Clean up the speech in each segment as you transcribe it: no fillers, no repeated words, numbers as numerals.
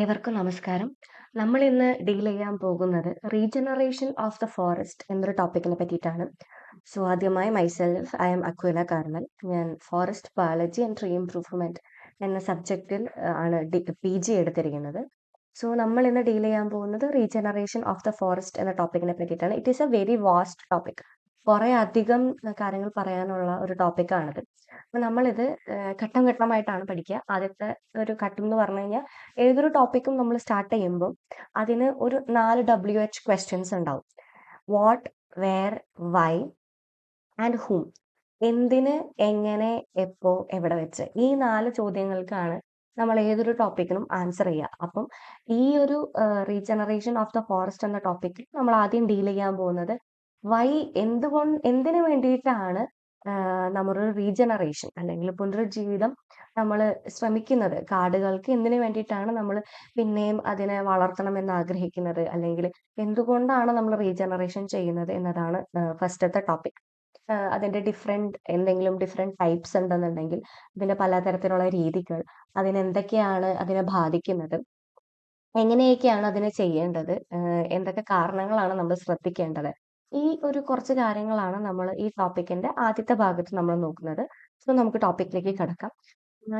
ഏവർക്കും നമസ്കാരം. നമ്മൾ ഇന്ന് ഡീൽ ചെയ്യാൻ പോകുന്നത് റീജനറേഷൻ ഓഫ് ദ ഫോറസ്റ്റ് എന്നൊരു ടോപ്പിക്കിനെ പറ്റിയിട്ടാണ്. സോ ആദ്യമായി myself I am Aquila Carmel. ഞാൻ forest biology and tree improvement എന്ന സബ്ജക്റ്റിൽ ആണ് PG എടുത്തിരിക്കുന്നത്. സോ നമ്മൾ ഇന്ന് ഡീൽ ചെയ്യാൻ പോകുന്നത് റീജനറേഷൻ ഓഫ് ദ ഫോറസ്റ്റ് എന്ന ടോപ്പിക്കിനെ പറ്റിയിട്ടാണ്. It is a very vast topic. കുറെ അധികം കാര്യങ്ങൾ പറയാനുള്ള ഒരു ടോപ്പിക്കാണിത്. അപ്പൊ നമ്മളിത് ഘട്ടം ഘട്ടമായിട്ടാണ് പഠിക്കുക. ആദ്യത്തെ ഒരു ഘട്ടം എന്ന് പറഞ്ഞു കഴിഞ്ഞാൽ ഏതൊരു ടോപ്പിക്കും നമ്മൾ സ്റ്റാർട്ട് ചെയ്യുമ്പോൾ അതിന് ഒരു 4 WH ക്വസ്റ്റ്യൻസ് ഉണ്ടാവും. What, where, why and whom. എന്തിന്, എങ്ങനെ, എപ്പോ, എവിടെ വെച്ച്. ഈ 4 ചോദ്യങ്ങൾക്കാണ് നമ്മൾ ഏതൊരു ടോപ്പിക്കിനും ആൻസർ ചെയ്യുക. അപ്പം ഈ ഒരു റീജനറേഷൻ ഓഫ് ദ ഫോറസ്റ്റ് എന്ന ടോപ്പിക്കിൽ നമ്മൾ ആദ്യം ഡീൽ ചെയ്യാൻ പോകുന്നത് വൈ, എന്തിനു വേണ്ടിയിട്ടാണ് നമ്മളൊരു റീജനറേഷൻ അല്ലെങ്കിൽ പുനരുജ്ജീവിതം നമ്മൾ ശ്രമിക്കുന്നത്. കാടുകൾക്ക് എന്തിനു വേണ്ടിയിട്ടാണ് നമ്മൾ പിന്നെയും അതിനെ വളർത്തണമെന്ന് ആഗ്രഹിക്കുന്നത്, അല്ലെങ്കിൽ എന്തുകൊണ്ടാണ് നമ്മൾ റീജനറേഷൻ ചെയ്യുന്നത് എന്നതാണ് ഫസ്റ്റത്തെ ടോപ്പിക്. അതിന്റെ എന്തെങ്കിലും ഡിഫറെന്റ് ടൈപ്സ് ഉണ്ടെന്നുണ്ടെങ്കിൽ അതിന്റെ പലതരത്തിലുള്ള രീതികൾ, അതിനെന്തൊക്കെയാണ് അതിനെ ബാധിക്കുന്നത്, എങ്ങനെയൊക്കെയാണ് അതിനെ ചെയ്യേണ്ടത്, എന്തൊക്കെ കാരണങ്ങളാണ് നമ്മൾ ശ്രദ്ധിക്കേണ്ടത്. ഈ ഒരു കുറച്ച് കാര്യങ്ങളാണ് നമ്മൾ ഈ ടോപ്പിക്കിന്റെ ആദ്യത്തെ ഭാഗത്ത് നമ്മൾ നോക്കുന്നത്. സോ നമുക്ക് ടോപ്പിക്കിലേക്ക് കടക്കാം.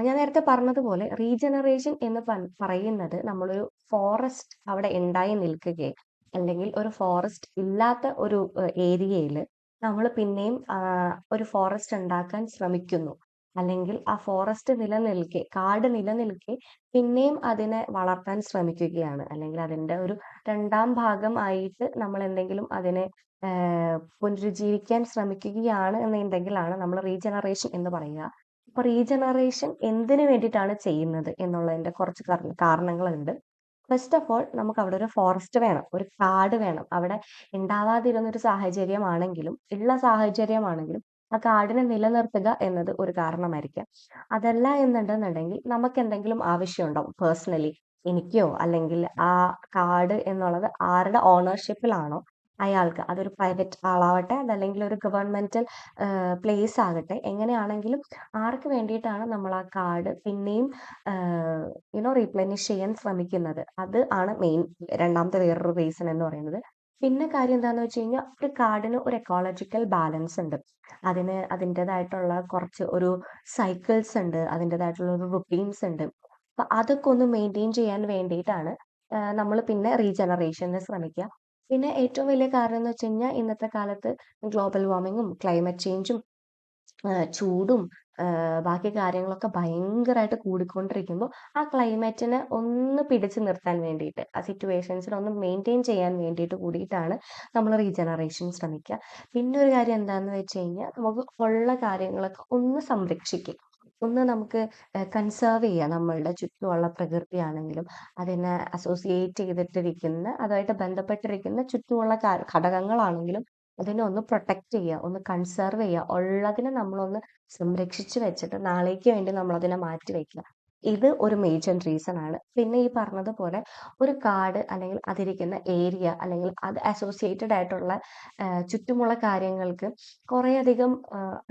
ഞാൻ നേരത്തെ പറഞ്ഞതുപോലെ റീജനറേഷൻ എന്ന് പറയുന്നത് നമ്മളൊരു ഫോറസ്റ്റ് അവിടെ ഉണ്ടായി നിൽക്കുകയും അല്ലെങ്കിൽ ഒരു ഫോറസ്റ്റ് ഇല്ലാത്ത ഒരു ഏരിയയിൽ നമ്മൾ പിന്നെയും ഒരു ഫോറസ്റ്റ് ഉണ്ടാക്കാൻ ശ്രമിക്കുന്നു, അല്ലെങ്കിൽ ആ ഫോറസ്റ്റ് നിലനിൽക്കെ, കാട് നിലനിൽക്കെ പിന്നെയും അതിനെ വളർത്താൻ ശ്രമിക്കുകയാണ്, അല്ലെങ്കിൽ അതിന്റെ ഒരു രണ്ടാം ഭാഗം ആയിട്ട് നമ്മൾ എന്തെങ്കിലും അതിനെ പുനരുജ്ജീവിക്കാൻ ശ്രമിക്കുകയാണ് എന്നുണ്ടെങ്കിലാണ് നമ്മൾ റീജനറേഷൻ എന്ന് പറയുക. അപ്പൊ റീജനറേഷൻ എന്തിനു വേണ്ടിയിട്ടാണ് ചെയ്യുന്നത് എന്നുള്ളതിന്റെ കുറച്ച് കാരണങ്ങളുണ്ട്. ഫസ്റ്റ് ഓഫ് ഓൾ നമുക്ക് അവിടെ ഒരു ഫോറസ്റ്റ് വേണം, ഒരു കാട് വേണം. അവിടെ ഉണ്ടാവാതിരുന്ന ഒരു സാഹചര്യമാണെങ്കിലും ഉള്ള സാഹചര്യമാണെങ്കിലും ആ കാടിനെ നിലനിർത്തുക എന്നത് ഒരു കാരണമായിരിക്കാം. അതല്ല എന്നുണ്ടെന്നുണ്ടെങ്കിൽ നമുക്ക് എന്തെങ്കിലും ആവശ്യമുണ്ടാവും പേഴ്സണലി, എനിക്കോ അല്ലെങ്കിൽ ആ കാട് എന്നുള്ളത് ആരുടെ ഓണർഷിപ്പിലാണോ അയാൾക്ക്, അതൊരു പ്രൈവറ്റ് ആളാവട്ടെ അതല്ലെങ്കിൽ ഒരു ഗവൺമെന്റൽ പ്ലേസ് ആകട്ടെ, എങ്ങനെയാണെങ്കിലും ആർക്ക് വേണ്ടിയിട്ടാണ് നമ്മൾ ആ കാർഡ് പിന്നെയും റീപ്ലനിഷ് ചെയ്യാൻ ശ്രമിക്കുന്നത്. അത് ആണ് മെയിൻ രണ്ടാമത്തെ വേറൊരു റീസൺ എന്ന് പറയുന്നത്. പിന്നെ കാര്യം എന്താന്ന് വെച്ച് കഴിഞ്ഞാൽ ഒരു കാർഡിന് ഒരു എക്കോളജിക്കൽ ബാലൻസ് ഉണ്ട്. അതിന് അതിൻ്റെതായിട്ടുള്ള കുറച്ച് ഒരു സൈക്കിൾസ് ഉണ്ട്, അതിൻ്റെതായിട്ടുള്ള ഒരു റുട്ടീൻസ് ഉണ്ട്. അപ്പൊ അതൊക്കെ ഒന്ന് മെയിൻറ്റെയിൻ ചെയ്യാൻ വേണ്ടിയിട്ടാണ് നമ്മൾ പിന്നെ റീജനറേഷന് ശ്രമിക്കുക. പിന്നെ ഏറ്റവും വലിയ കാരണം എന്ന് വെച്ച് കഴിഞ്ഞാൽ ഇന്നത്തെ കാലത്ത് ഗ്ലോബൽ വാർമിങ്ങും ക്ലൈമറ്റ് ചേഞ്ചും ചൂടും ബാക്കി കാര്യങ്ങളൊക്കെ ഭയങ്കരമായിട്ട് കൂടിക്കൊണ്ടിരിക്കുമ്പോൾ ആ ക്ലൈമറ്റിനെ ഒന്ന് പിടിച്ചു നിർത്താൻ വേണ്ടിയിട്ട്, ആ സിറ്റുവേഷൻസിനെ ഒന്ന് മെയിൻറ്റെയിൻ ചെയ്യാൻ വേണ്ടിയിട്ട് കൂടിയിട്ടാണ് നമ്മൾ റീജനറേഷൻ ശ്രമിക്കുക. പിന്നെ ഒരു കാര്യം എന്താണെന്ന് വെച്ച് കഴിഞ്ഞാൽ നമുക്ക് ഉള്ള കാര്യങ്ങളൊക്കെ ഒന്ന് സംരക്ഷിക്കുക, ഒന്ന് നമുക്ക് കൺസേർവ് ചെയ്യാം. നമ്മളുടെ ചുറ്റുമുള്ള പ്രകൃതിയാണെങ്കിലും അതിനെ അസോസിയേറ്റ് ചെയ്തിട്ടിരിക്കുന്ന, അതുമായിട്ട് ബന്ധപ്പെട്ടിരിക്കുന്ന ചുറ്റുമുള്ള ഘടകങ്ങളാണെങ്കിലും അതിനെ ഒന്ന് പ്രൊട്ടക്ട് ചെയ്യുക, ഒന്ന് കൺസേർവ് ചെയ്യുക. ഉള്ളതിനെ നമ്മളൊന്ന് സംരക്ഷിച്ചു വെച്ചിട്ട് നാളേക്ക് വേണ്ടി നമ്മൾ അതിനെ മാറ്റി വെക്കുക. ഇത് ഒരു മേജർ റീസൺ ആണ്. പിന്നെ ഈ പറഞ്ഞതുപോലെ ഒരു കാട് അല്ലെങ്കിൽ അതിരിക്കുന്ന ഏരിയ അല്ലെങ്കിൽ അത് അസോസിയേറ്റഡ് ആയിട്ടുള്ള ചുറ്റുമുള്ള കാര്യങ്ങൾക്ക് കുറേയധികം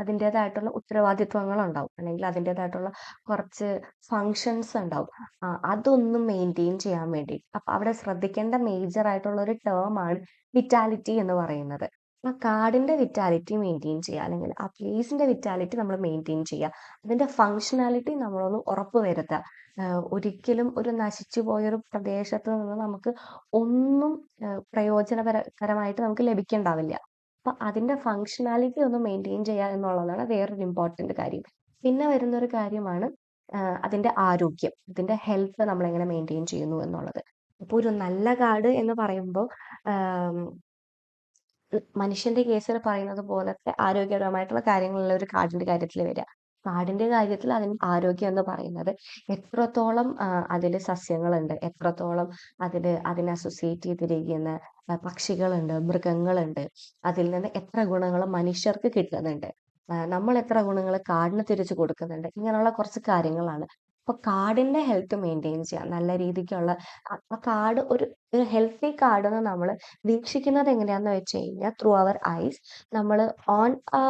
അതിൻ്റെതായിട്ടുള്ള ഉത്തരവാദിത്വങ്ങൾ ഉണ്ടാവും, അല്ലെങ്കിൽ അതിൻ്റെതായിട്ടുള്ള കുറച്ച് ഫങ്ഷൻസ് ഉണ്ടാവും. അതൊന്നും മെയിൻറ്റെയിൻ ചെയ്യാൻ വേണ്ടി അപ്പൊ അവിടെ ശ്രദ്ധിക്കേണ്ട മേജർ ആയിട്ടുള്ള ഒരു ടേം ആണ് വിറ്റാലിറ്റി എന്ന് പറയുന്നത്. ആ കാർഡിന്റെ വിറ്റാലിറ്റി മെയിൻറ്റെയിൻ ചെയ്യുക, അല്ലെങ്കിൽ ആ പ്ലേസിന്റെ വിറ്റാലിറ്റി നമ്മൾ മെയിൻറ്റെയിൻ ചെയ്യുക. അതിന്റെ ഫങ്ഷനാലിറ്റി നമ്മളൊന്ന് ഉറപ്പുവരുത്തുക. ഒരിക്കലും ഒരു നശിച്ചു പോയൊരു പ്രദേശത്ത് നിന്ന് നമുക്ക് ഒന്നും പ്രയോജനകരമായിട്ട് നമുക്ക് ലഭിക്കണ്ടാവില്ല. അപ്പൊ അതിന്റെ ഫങ്ഷനാലിറ്റി ഒന്ന് മെയിൻറ്റെയിൻ ചെയ്യുക എന്നുള്ളതാണ് വേറൊരു ഇമ്പോർട്ടന്റ് കാര്യം. പിന്നെ വരുന്ന ഒരു കാര്യമാണ് അതിന്റെ ആരോഗ്യം, അതിന്റെ ഹെൽത്ത് നമ്മൾ എങ്ങനെ മെയിൻറ്റെയിൻ ചെയ്യുന്നു എന്നുള്ളത്. അപ്പൊ ഒരു നല്ല കാർഡ് എന്ന് പറയുമ്പോൾ മനുഷ്യന്റെ കേസിൽ പറയുന്നത് പോലത്തെ ആരോഗ്യപരമായിട്ടുള്ള കാര്യങ്ങളുള്ള ഒരു കാടിന്റെ കാര്യത്തിൽ വരിക. കാടിന്റെ കാര്യത്തിൽ അതിന് ആരോഗ്യം എന്ന് പറയുന്നത് എത്രത്തോളം അതിൽ സസ്യങ്ങളുണ്ട്, എത്രത്തോളം അതിനെ അസോസിയേറ്റ് ചെയ്തിരിക്കുന്ന പക്ഷികളുണ്ട്, മൃഗങ്ങളുണ്ട്, അതിൽ നിന്ന് എത്ര ഗുണങ്ങൾ മനുഷ്യർക്ക് കിട്ടുന്നുണ്ട്, നമ്മൾ എത്ര ഗുണങ്ങൾ കാടിന് തിരിച്ചു കൊടുക്കുന്നുണ്ട്, ഇങ്ങനെയുള്ള കുറച്ച് കാര്യങ്ങളാണ്. അപ്പോൾ കാടിൻ്റെ ഹെൽത്ത് മെയിൻറ്റെയിൻ ചെയ്യാം, നല്ല രീതിക്കുള്ള ആ കാട് ഒരു ഹെൽത്തി കാടെന്ന് നമ്മൾ വീക്ഷിക്കുന്നത് എങ്ങനെയാണെന്ന് വെച്ച് കഴിഞ്ഞാൽ ത്രൂ അവർ ഐസ്. നമ്മൾ ഓൺ ആ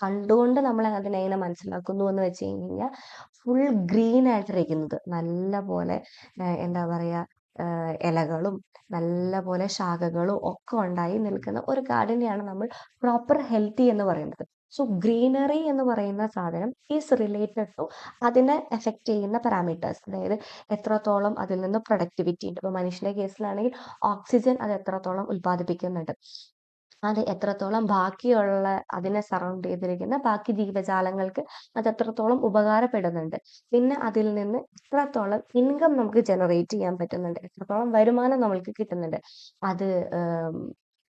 കണ്ടുകൊണ്ട് നമ്മൾ അതിനെ എങ്ങനെ മനസ്സിലാക്കുന്നു എന്ന് വെച്ച് കഴിഞ്ഞാൽ ഫുൾ ഗ്രീൻ ആയിട്ടിരിക്കുന്നത്, നല്ല പോലെ എന്താ പറയുക, ഇലകളും നല്ല പോലെ ശാഖകളും ഒക്കെ ഉണ്ടായി നിൽക്കുന്ന ഒരു ഗാർഡനെയാണ് നമ്മൾ പ്രോപ്പർ ഹെൽത്തി എന്ന് പറയുന്നത്. സോ ഗ്രീനറി എന്ന് പറയുന്ന സാധനം ഈസ് റിലേറ്റഡ് ടു അതിനെ എഫക്റ്റ് ചെയ്യുന്ന പാരാമീറ്റേഴ്സ്. അതായത് എത്രത്തോളം അതിൽ നിന്ന് പ്രൊഡക്ടിവിറ്റി ഉണ്ട്. ഇപ്പോൾ മനുഷ്യന്റെ കേസിലാണെങ്കിൽ ഓക്സിജൻ അത് എത്രത്തോളം ഉൽപ്പാദിപ്പിക്കുന്നുണ്ട്, അത് എത്രത്തോളം ബാക്കിയുള്ള അതിനെ സറൗണ്ട് ചെയ്തിരിക്കുന്ന ബാക്കി ജീവജാലങ്ങൾക്ക് അത് എത്രത്തോളം ഉപകാരപ്പെടുന്നുണ്ട്, പിന്നെ അതിൽ നിന്ന് എത്രത്തോളം ഇൻകം നമുക്ക് ജനറേറ്റ് ചെയ്യാൻ പറ്റുന്നുണ്ട്, എത്രത്തോളം വരുമാനം നമ്മൾക്ക് കിട്ടുന്നുണ്ട്. അത്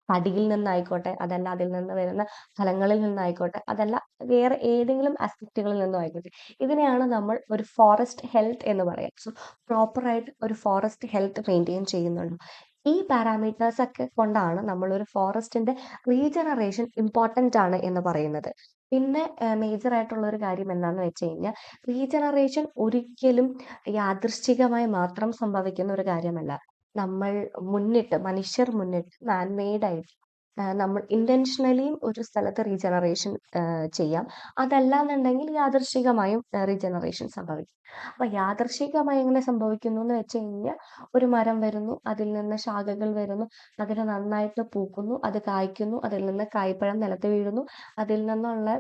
പടിയിൽ നിന്നായിക്കോട്ടെ, അതല്ല അതിൽ നിന്ന് വരുന്ന ഫലങ്ങളിൽ നിന്നായിക്കോട്ടെ, അതല്ല വേറെ ഏതെങ്കിലും ആസ്പെക്റ്റുകളിൽ നിന്നും ആയിക്കോട്ടെ. ഇതിനെയാണ് നമ്മൾ ഒരു ഫോറസ്റ്റ് ഹെൽത്ത് എന്ന് പറയാം. സോ പ്രോപ്പറായിട്ട് ഒരു ഫോറസ്റ്റ് ഹെൽത്ത് മെയിൻറ്റെയിൻ ചെയ്യുന്നുണ്ട്. ഈ പാരാമീറ്റേഴ്സ് ഒക്കെ കൊണ്ടാണ് നമ്മളൊരു ഫോറസ്റ്റിന്റെ റീജനറേഷൻ ഇമ്പോർട്ടൻ്റ് ആണ് എന്ന് പറയുന്നത്. പിന്നെ മേജർ ആയിട്ടുള്ള ഒരു കാര്യം എന്താണെന്ന് വെച്ച് കഴിഞ്ഞാൽ, റീജനറേഷൻ ഒരിക്കലും യാദൃശ്ചികമായി മാത്രം സംഭവിക്കുന്ന ഒരു കാര്യമല്ല. നമ്മൾ മനുഷ്യർ മുന്നിട്ട് മാൻമെയ്ഡ് ആയിട്ട് നമ്മൾ ഇന്റൻഷനലിയും ഒരു സ്ഥലത്ത് റീജനറേഷൻ ചെയ്യാം. അതല്ലാന്നുണ്ടെങ്കിൽ യാദൃശ്ചികമായും റീജനറേഷൻ സംഭവിക്കും. അപ്പൊ യാദൃശ്ചികമായി എങ്ങനെ സംഭവിക്കുന്നു എന്ന് വെച്ച് കഴിഞ്ഞാൽ, ഒരു മരം വരുന്നു, അതിൽ നിന്ന് ശാഖകൾ വരുന്നു, അതിന് നന്നായിട്ട് പൂക്കുന്നു, അത് കായ്ക്കുന്നു, അതിൽ നിന്ന് കായ്പഴം നിലത്ത് വീഴുന്നു, അതിൽ നിന്നുള്ള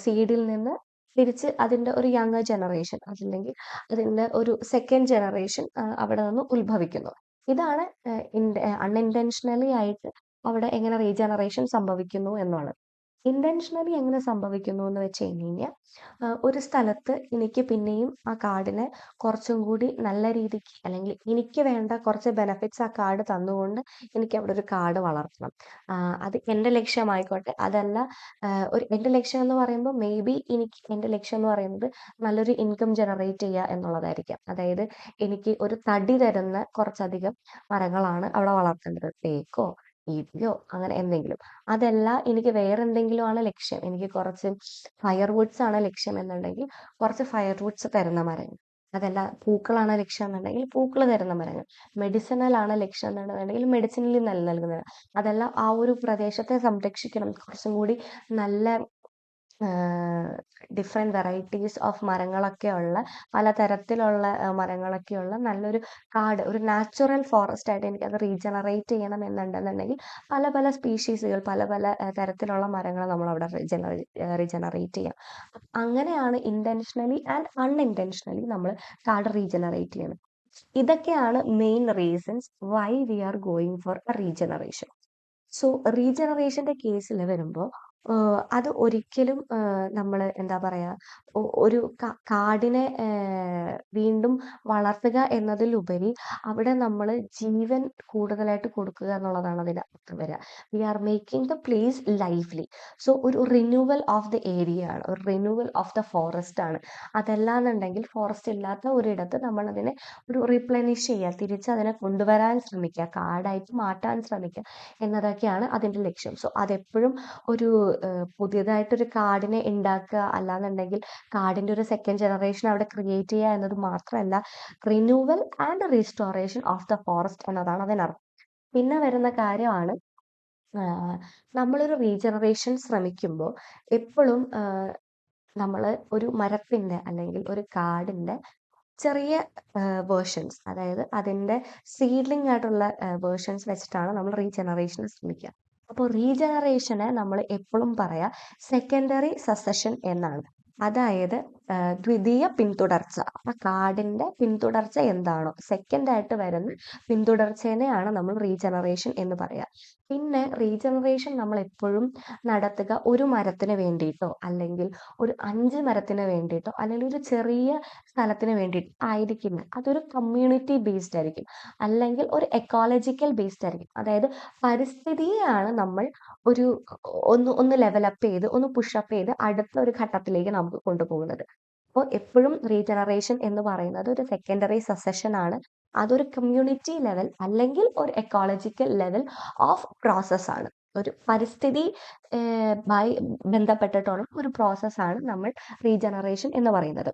സീഡിൽ നിന്ന് തിരിച്ച് അതിന്റെ ഒരു യങ്ങർ ജനറേഷൻ, അതല്ലെങ്കിൽ അതിന്റെ ഒരു സെക്കൻഡ് ജനറേഷൻ അവിടെ നിന്ന് ഉത്ഭവിക്കുന്നു. ഇതാണ് അൺഇൻറ്റൻഷനലി ആയിട്ട് അവിടെ എങ്ങനെ റീജനറേഷൻ സംഭവിക്കുന്നു എന്നാണ്. ഇന്റൻഷനലി എങ്ങനെ സംഭവിക്കുന്നു എന്ന് വെച്ച് കഴിഞ്ഞാൽ, ഒരു സ്ഥലത്ത് എനിക്ക് പിന്നെയും ആ കാടിനെ കുറച്ചും കൂടി നല്ല രീതിക്ക്, അല്ലെങ്കിൽ എനിക്ക് വേണ്ട കുറച്ച് ബെനഫിറ്റ്സ് ആ കാട് തന്നുകൊണ്ട് എനിക്ക് അവിടെ ഒരു കാട് വളർത്തണം. അത് എൻ്റെ ലക്ഷ്യമായിക്കോട്ടെ, അതല്ല എൻ്റെ ലക്ഷ്യം എന്ന് പറയുമ്പോൾ മേ ബി എൻ്റെ ലക്ഷ്യം എന്ന് പറയുന്നത് നല്ലൊരു ഇൻകം ജനറേറ്റ് ചെയ്യുക എന്നുള്ളതായിരിക്കാം. അതായത് എനിക്ക് ഒരു തടി തരുന്ന കുറച്ചധികം മരങ്ങളാണ് അവിടെ വളർത്തേണ്ടത്, തേക്കോ ഈട്ടിയോ അങ്ങനെ എന്തെങ്കിലും. അതല്ല എനിക്ക് വേറെ എന്തെങ്കിലും ആണ് ലക്ഷ്യം, എനിക്ക് കുറച്ച് ഫയർവുഡ്സ് ആണ് ലക്ഷ്യം എന്നുണ്ടെങ്കിൽ കുറച്ച് ഫയർവുഡ്സ് തരുന്ന മരങ്ങൾ. അതല്ല പൂക്കളാണ് ലക്ഷ്യം എന്നുണ്ടെങ്കിൽ പൂക്കൾ തരുന്ന മരങ്ങൾ. മെഡിസിനൽ ആണ് ലക്ഷ്യം എന്നുണ്ടെന്നുണ്ടെങ്കിൽ മെഡിസിനലി നൽകുന്നത്. അതല്ല ആ ഒരു പ്രദേശത്തെ സംരക്ഷിക്കണം, കുറച്ചും കൂടി നല്ല ഡിഫറെൻറ്റ് വെറൈറ്റീസ് ഓഫ് മരങ്ങളൊക്കെ ഉള്ള, പലതരത്തിലുള്ള മരങ്ങളൊക്കെയുള്ള നല്ലൊരു കാട്, ഒരു നാച്ചുറൽ ഫോറസ്റ്റ് ആയിട്ട് എനിക്കത് റീജനറേറ്റ് ചെയ്യണം എന്നുണ്ടെന്നുണ്ടെങ്കിൽ പല പല സ്പീഷീസുകൾ, പല പല തരത്തിലുള്ള മരങ്ങൾ നമ്മളവിടെ റീജനറേറ്റ് ചെയ്യാം. അങ്ങനെയാണ് ഇന്റൻഷനലി ആൻഡ് അൺഇൻറ്റൻഷനലി നമ്മൾ കാട് റീജനറേറ്റ് ചെയ്യണം. ഇതൊക്കെയാണ് main reasons why we are going for a regeneration. So റീജനറേഷന്റെ കേസിൽ വരുമ്പോൾ അത് ഒരിക്കലും നമ്മൾ എന്താ പറയാ, ഒരു കാടിനെ വീണ്ടും വളർത്തുക എന്നതിലുപരി അവിടെ നമ്മൾ ജീവൻ കൂടുതലായിട്ട് കൊടുക്കുക എന്നുള്ളതാണ് അതിന്റെ അർത്ഥം വരിക. We are making the place lively. So ഒരു റിന്യൂവൽ ഓഫ് ദ ഏരിയ ആണ്, ഒരു റിന്യൂവൽ ഓഫ് ദ ഫോറസ്റ്റ് ആണ്. അതല്ലാന്നുണ്ടെങ്കിൽ ഫോറസ്റ്റ് ഇല്ലാത്ത ഒരിടത്ത് നമ്മൾ അതിനെ ഒരു റീപ്ലനിഷ് ചെയ്യുക, തിരിച്ച് അതിനെ കൊണ്ടുവരാൻ ശ്രമിക്കുക, കാടായിട്ട് മാറ്റാൻ ശ്രമിക്കുക എന്നതൊക്കെയാണ് അതിന്റെ ലക്ഷ്യം. സോ അതെപ്പോഴും ഒരു പുതിയതായിട്ടൊരു കാടിനെ ഉണ്ടാക്കുക, അല്ലാന്നുണ്ടെങ്കിൽ കാടിന്റെ ഒരു സെക്കൻഡ് ജനറേഷൻ അവിടെ ക്രിയേറ്റ് ചെയ്യുക എന്നത് മാത്രമല്ല, renewal and restoration of the forest എന്നതാണ് അതിനർത്ഥം. പിന്നെ വരുന്ന കാര്യമാണ്, നമ്മളൊരു റീജനറേഷൻ ശ്രമിക്കുമ്പോൾ എപ്പോഴും നമ്മൾ ഒരു മരത്തിന്റെ അല്ലെങ്കിൽ ഒരു കാടിന്റെ ചെറിയ വേർഷൻസ്, അതായത് അതിന്റെ സീഡ്ലിംഗ് ആയിട്ടുള്ള വേർഷൻസ് വെച്ചിട്ടാണ് നമ്മൾ റീജനറേഷന് ശ്രമിക്കുക. അപ്പോൾ റീജനറേഷനെ നമ്മൾ എപ്പോഴും പറയാ സെക്കൻഡറി സസഷൻ എന്നാണ്. അതായത് ദ്വിതീയ പിന്തുടർച്ച. ആ കാടിന്റെ പിന്തുടർച്ച എന്താണോ, സെക്കൻഡ് ആയിട്ട് വരുന്ന പിന്തുടർച്ചേനെയാണ് നമ്മൾ റീജനറേഷൻ എന്ന് പറയാ. പിന്നെ റീജനറേഷൻ നമ്മൾ എപ്പോഴും നടത്തുക ഒരു മരത്തിന് വേണ്ടിയിട്ടോ, അല്ലെങ്കിൽ ഒരു 5 മരത്തിന് വേണ്ടിയിട്ടോ, അല്ലെങ്കിൽ ഒരു ചെറിയ സ്ഥലത്തിന് വേണ്ടിയിട്ട് ആയിരിക്കില്ല. അതൊരു കമ്മ്യൂണിറ്റി ബേസ്ഡ് ആയിരിക്കും, അല്ലെങ്കിൽ ഒരു എക്കോളജിക്കൽ ബേസ്ഡ് ആയിരിക്കും. അതായത് പരിസ്ഥിതിയെയാണ് നമ്മൾ ഒരു ഒന്ന് ലെവലപ്പ് ചെയ്ത്, ഒന്ന് പുഷപ്പ് ചെയ്ത് അടുത്ത ഒരു ഘട്ടത്തിലേക്ക് നമുക്ക് കൊണ്ടുപോകുന്നത്. അപ്പോൾ എപ്പോഴും റീജനറേഷൻ എന്ന് പറയുന്നത് ഒരു സെക്കൻഡറി സസഷൻ ആണ്. അതൊരു കമ്മ്യൂണിറ്റി ലെവൽ അല്ലെങ്കിൽ ഒരു എക്കോളജിക്കൽ ലെവൽ ഓഫ് പ്രോസസ് ആണ്. ഒരു പരിസ്ഥിതി ബന്ധപ്പെട്ടിട്ടുള്ള ഒരു പ്രോസസ്സാണ് നമ്മൾ റീജനറേഷൻ എന്ന് പറയുന്നത്.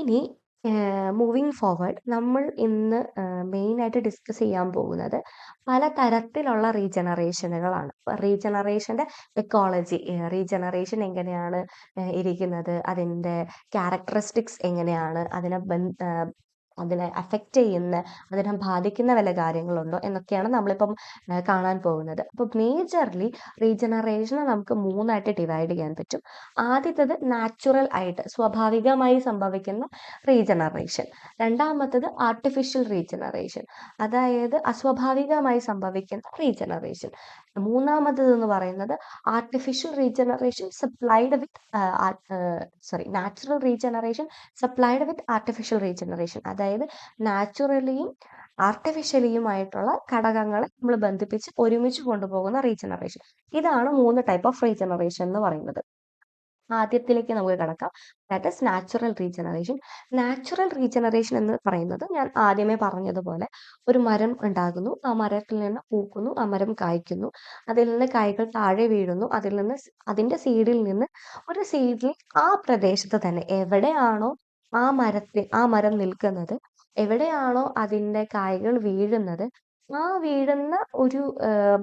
ഇനി മൂവിങ് ഫോർവേഡ് നമ്മൾ ഇന്ന് മെയിനായിട്ട് ഡിസ്കസ് ചെയ്യാൻ പോകുന്നത് പല തരത്തിലുള്ള റീജനറേഷനുകളാണ്. റീജനറേഷൻ്റെ എക്കോളജി, റീജനറേഷൻ എങ്ങനെയാണ് ഇരിക്കുന്നത്, അതിൻ്റെ ക്യാരക്ടറിസ്റ്റിക്സ് എങ്ങനെയാണ്, അതിനെ അഫക്റ്റ് ചെയ്യുന്ന, അതിനെ ബാധിക്കുന്ന വല്ല കാര്യങ്ങളുണ്ടോ എന്നൊക്കെയാണ് നമ്മളിപ്പം കാണാൻ പോകുന്നത്. അപ്പോൾ മേജർലി റീജനറേഷനെ നമുക്ക് മൂന്നായിട്ട് ഡിവൈഡ് ചെയ്യാൻ പറ്റും. ആദ്യത്തേത് നാച്ചുറൽ ആയിട്ട് സ്വാഭാവികമായി സംഭവിക്കുന്ന റീജനറേഷൻ. രണ്ടാമത്തത് ആർട്ടിഫിഷ്യൽ റീജനറേഷൻ, അതായത് അസ്വാഭാവികമായി സംഭവിക്കുന്ന റീജനറേഷൻ. മൂന്നാമത്തത് എന്ന് പറയുന്നത് ആർട്ടിഫിഷ്യൽ റീജനറേഷൻ സപ്ലൈഡ് വിത്ത് നാച്ചുറൽ റീജനറേഷൻ സപ്ലൈഡ് വിത്ത് ആർട്ടിഫിഷ്യൽ റീജനറേഷൻ. അതായത് നാച്ചുറലിയും ആർട്ടിഫിഷ്യലിയുമായിട്ടുള്ള ഘടകങ്ങളെ നമ്മൾ ബന്ധിപ്പിച്ച് ഒരുമിച്ച് കൊണ്ടുപോകുന്ന റീജനറേഷൻ. ഇതാണ് 3 ടൈപ്പ് ഓഫ് റീജനറേഷൻ എന്ന് പറയുന്നത്. ആദ്യത്തിലേക്ക് നമുക്ക് കടക്കാം. That is natural regeneration. Natural regeneration എന്ന് പറയുന്നത് ഞാൻ ആദ്യമേ പറഞ്ഞതുപോലെ ഒരു മരം ഉണ്ടാകുന്നു, ആ മരത്തിൽ നിന്ന് പൂക്കുന്നു, ആ മരം കായ്ക്കുന്നു, അതിൽ നിന്ന് കായ്കൾ താഴെ വീഴുന്നു, അതിൽ നിന്ന് അതിൻ്റെ സീഡിൽ നിന്ന് ഒരു സീഡ്ലിംഗ് ആ പ്രദേശത്ത് തന്നെ എവിടെയാണോ ആ മരം നിൽക്കുന്നത്, എവിടെയാണോ അതിൻ്റെ കായ്കൾ വീഴുന്നത്, ആ വീഴുന്ന ഒരു